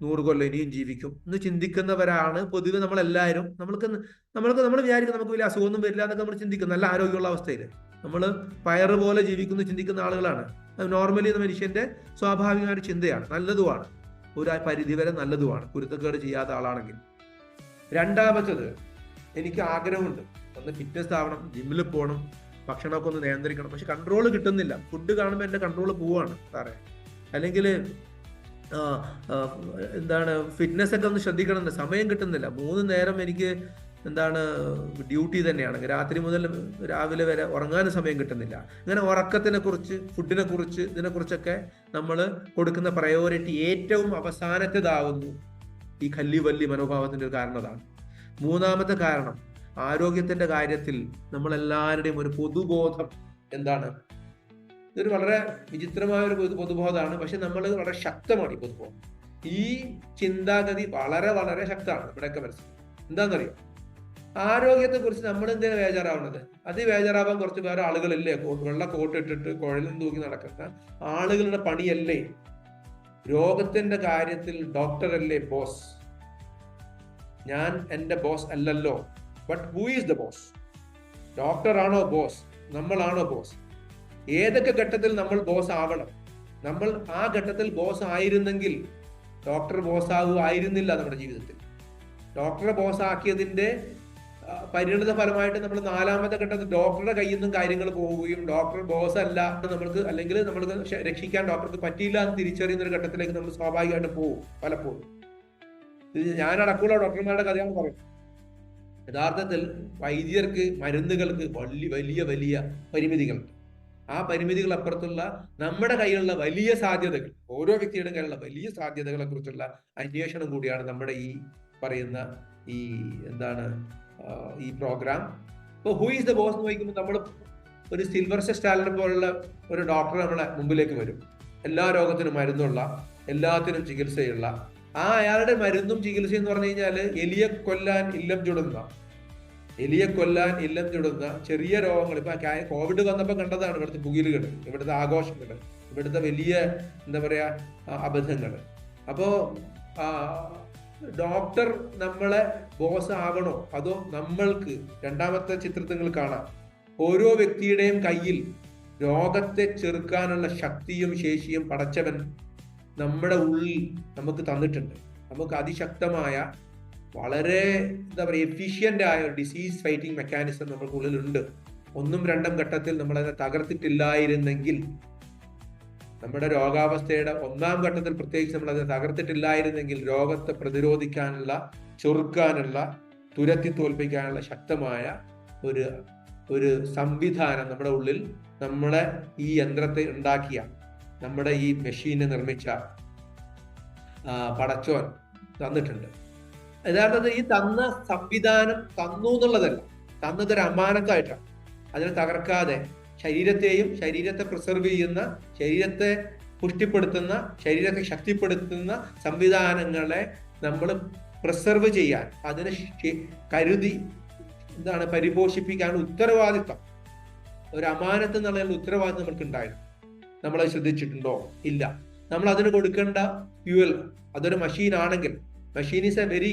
100 കൊല്ലം ഇനിയും ജീവിക്കും എന്ന് ചിന്തിക്കുന്നവരാണ് പൊതുവെ നമ്മളെല്ലാവരും. നമ്മൾ വിചാരിക്കും നമുക്ക് വലിയ അസുഖമൊന്നും വരില്ല എന്നൊക്കെ നമ്മൾ ചിന്തിക്കും. നല്ല ആരോഗ്യമുള്ള അവസ്ഥയിൽ നമ്മൾ പയറ് പോലെ ജീവിക്കുന്നു ചിന്തിക്കുന്ന ആളുകളാണ്. നോർമലി മനുഷ്യന്റെ സ്വാഭാവികമായ ഒരു ചിന്തയാണ്, നല്ലതുമാണ്, ഒരു പരിധിവരെ നല്ലതുമാണ് കുരുത്തക്കേട് ചെയ്യാത്ത ആളാണെങ്കിൽ. രണ്ടാമത്തത്, എനിക്ക് ആഗ്രഹമുണ്ട്, ഒന്ന് ഫിറ്റ്നസ് ആവണം, ജിമ്മിൽ പോകണം, ഭക്ഷണമൊക്കെ ഒന്ന് നിയന്ത്രിക്കണം, പക്ഷെ കൺട്രോൾ കിട്ടുന്നില്ല. ഫുഡ് കാണുമ്പോൾ എൻ്റെ കൺട്രോൾ പോവാണ് സാറേ. അല്ലെങ്കിൽ എന്താണ്, ഫിറ്റ്നസ് ഒക്കെ ഒന്ന് ശ്രദ്ധിക്കണമെന്ന് സമയം കിട്ടുന്നില്ല. 3 നേരം എനിക്ക് എന്താണ് ഡ്യൂട്ടി തന്നെയാണ്, രാത്രി മുതൽ രാവിലെ വരെ ഉറങ്ങാനും സമയം കിട്ടുന്നില്ല. അങ്ങനെ ഉറക്കത്തിനെ കുറിച്ച്, ഫുഡിനെ കുറിച്ച്, ഇതിനെക്കുറിച്ചൊക്കെ നമ്മൾ കൊടുക്കുന്ന പ്രയോറിറ്റി ഏറ്റവും അവസാനത്തേതാവുന്നു. ഈ കല്ലിവല്ലി മനോഭാവത്തിന്റെ ഒരു കാരണം അതാണ്. 3ാമത്തെ കാരണം, ആരോഗ്യത്തിന്റെ കാര്യത്തിൽ നമ്മളെല്ലാവരുടെയും ഒരു പൊതുബോധം എന്താണ്, ഇതൊരു വളരെ വിചിത്രമായ ഒരു പൊതുബോധമാണ്, പക്ഷെ നമ്മൾ വളരെ ശക്തമാണ് ഈ പൊതുബോധം. ഈ ചിന്താഗതി വളരെ വളരെ ശക്തമാണ് നമ്മുടെയൊക്കെ മനസ്സിൽ. എന്താണെന്നറിയോ, ആരോഗ്യത്തെ കുറിച്ച് നമ്മൾ എന്തിനാ ബേജാറാവുന്നത്? അത് ബേജാറാവാൻ കുറച്ച് വേറെ ആളുകളില്ലേ, വെള്ള കോട്ട് ഇട്ടിട്ട് കുഴലും തൂക്കി നടക്കുന്ന ആളുകളുടെ പണിയല്ലേ? രോഗത്തിന്റെ കാര്യത്തിൽ ഡോക്ടറല്ലേ ബോസ്? ഞാൻ എൻ്റെ ബോസ് അല്ലല്ലോ. But who is the boss? ഡോക്ടറാണോ ബോസ്? നമ്മളാണോ ബോസ്? ഏതൊക്കെ ഘട്ടത്തിൽ നമ്മൾ ബോസ് ആവണം? നമ്മൾ ആ ഘട്ടത്തിൽ ബോസ് ആയിരുന്നെങ്കിൽ ഡോക്ടർ ബോസ് ആയിരുന്നില്ല നമ്മുടെ ജീവിതത്തിൽ. ഡോക്ടറെ ബോസ് ആക്കിയതിന്റെ പരിണിത ഫലമായിട്ട് നമ്മൾ 4ാമത്തെ ഘട്ടത്തിൽ ഡോക്ടറുടെ കയ്യിൽ നിന്നും കാര്യങ്ങൾ പോവുകയും ഡോക്ടർ ബോസ് അല്ല നമ്മൾക്ക്, അല്ലെങ്കിൽ നമ്മൾക്ക് രക്ഷിക്കാൻ ഡോക്ടർക്ക് പറ്റിയില്ല എന്ന് തിരിച്ചറിയുന്ന ഒരു ഘട്ടത്തിലേക്ക് നമ്മൾ സ്വാഭാവികമായിട്ട് പോകും പലപ്പോഴും. ഇത് ഞാനടക്കമുള്ള ഡോക്ടർമാരുടെ കഥയാണ് പറയുന്നത്. യഥാർത്ഥത്തിൽ വൈദ്യർക്ക്, മരുന്നുകൾക്ക് വലിയ വലിയ പരിമിതികളുണ്ട്. ആ പരിമിതികൾ അപ്പുറത്തുള്ള നമ്മുടെ കയ്യിലുള്ള വലിയ സാധ്യതകൾ, ഓരോ വ്യക്തിയുടെ കയ്യിലുള്ള വലിയ സാധ്യതകളെ കുറിച്ചുള്ള അന്വേഷണം കൂടിയാണ് നമ്മുടെ ഈ പറയുന്ന ഈ എന്താണ് ഈ പ്രോഗ്രാം. ഇപ്പോൾ ഹൂ ഈസ് ദ ബോസ് എന്ന് ചോദിക്കുമ്പോൾ നമ്മൾ ഒരു സിൽവർ സ്റ്റാലിനെ പോലുള്ള ഒരു ഡോക്ടർ നമ്മളെ മുമ്പിലേക്ക് വരും. എല്ലാ രോഗത്തിനും മരുന്നുള്ള, എല്ലാത്തിനും ചികിത്സയുള്ള. അയാളുടെ മരുന്നും ചികിത്സയും എന്ന് പറഞ്ഞു കഴിഞ്ഞാൽ എലിയെ കൊല്ലാൻ ഇല്ലം ചുടുന്ന ചെറിയ രോഗങ്ങൾ. ഇപ്പൊ കോവിഡ് വന്നപ്പോൾ കണ്ടതാണ് ഇവിടുത്തെ പുകിലുകൾ, ഇവിടുത്തെ ആഘോഷങ്ങൾ, ഇവിടുത്തെ വലിയ എന്താ പറയാ അബദ്ധങ്ങൾ. അപ്പോ ഡോക്ടർ നമ്മളെ ബോസ് ആവണോ, അതോ നമ്മൾക്ക്? 2ാമത്തെ ചിത്രത്തിൽ കാണാം, ഓരോ വ്യക്തിയുടെയും കയ്യിൽ രോഗത്തെ ചെറുക്കാനുള്ള ശക്തിയും ശേഷിയും പടച്ചവൻ നമ്മുടെ ഉള്ളിൽ നമുക്ക് തന്നിട്ടുണ്ട്. നമുക്ക് അതിശക്തമായ വളരെ എന്താ പറയുക എഫിഷ്യന്റ് ആയ ഒരു ഡിസീസ് ഫൈറ്റിംഗ് മെക്കാനിസം നമ്മൾക്കുള്ളിലുണ്ട്. 1ഉം 2ഉം ഘട്ടത്തിൽ നമ്മളതിനെ തകർത്തിട്ടില്ലായിരുന്നെങ്കിൽ, നമ്മുടെ രോഗാവസ്ഥയുടെ 1ാം ഘട്ടത്തിൽ പ്രത്യേകിച്ച് നമ്മൾ അതിനെ തകർത്തിട്ടില്ലായിരുന്നെങ്കിൽ രോഗത്തെ പ്രതിരോധിക്കാനുള്ള, ചെറുക്കാനുള്ള, തുരത്തി തോൽപ്പിക്കാനുള്ള ശക്തമായ ഒരു സംവിധാനം നമ്മുടെ ഉള്ളിൽ, നമ്മളെ ഈ യന്ത്രത്തെ ഉണ്ടാക്കിയ, നമ്മുടെ ഈ മെഷീനെ നിർമ്മിച്ച പടച്ചോൻ തന്നിട്ടുണ്ട്. യഥാർത്ഥത്തിൽ ഈ തന്ന സംവിധാനം തന്നു എന്നുള്ളതല്ല, തന്നതൊരു അമാനത്തായിട്ടാണ്. അതിനെ തകർക്കാതെ ശരീരത്തെയും, ശരീരത്തെ പ്രിസർവ് ചെയ്യുന്ന, ശരീരത്തെ പുഷ്ടിപ്പെടുത്തുന്ന, ശരീരത്തെ ശക്തിപ്പെടുത്തുന്ന സംവിധാനങ്ങളെ നമ്മൾ പ്രിസർവ് ചെയ്യാൻ, അതിനെ കരുതി പരിപോഷിപ്പിക്കാൻ ഉത്തരവാദിത്വം, ഒരു അമാനത്ത് എന്നുള്ള ഉത്തരവാദിത്വം നമുക്ക് ഉണ്ടായിരുന്നു. നമ്മളത് ശ്രദ്ധിച്ചിട്ടുണ്ടോ? ഇല്ല. നമ്മൾ അതിന് കൊടുക്കേണ്ട ഫ്യൂവൽ, അതൊരു മെഷീൻ ആണെങ്കിൽ, മെഷീൻ ഈസ് എ വെരി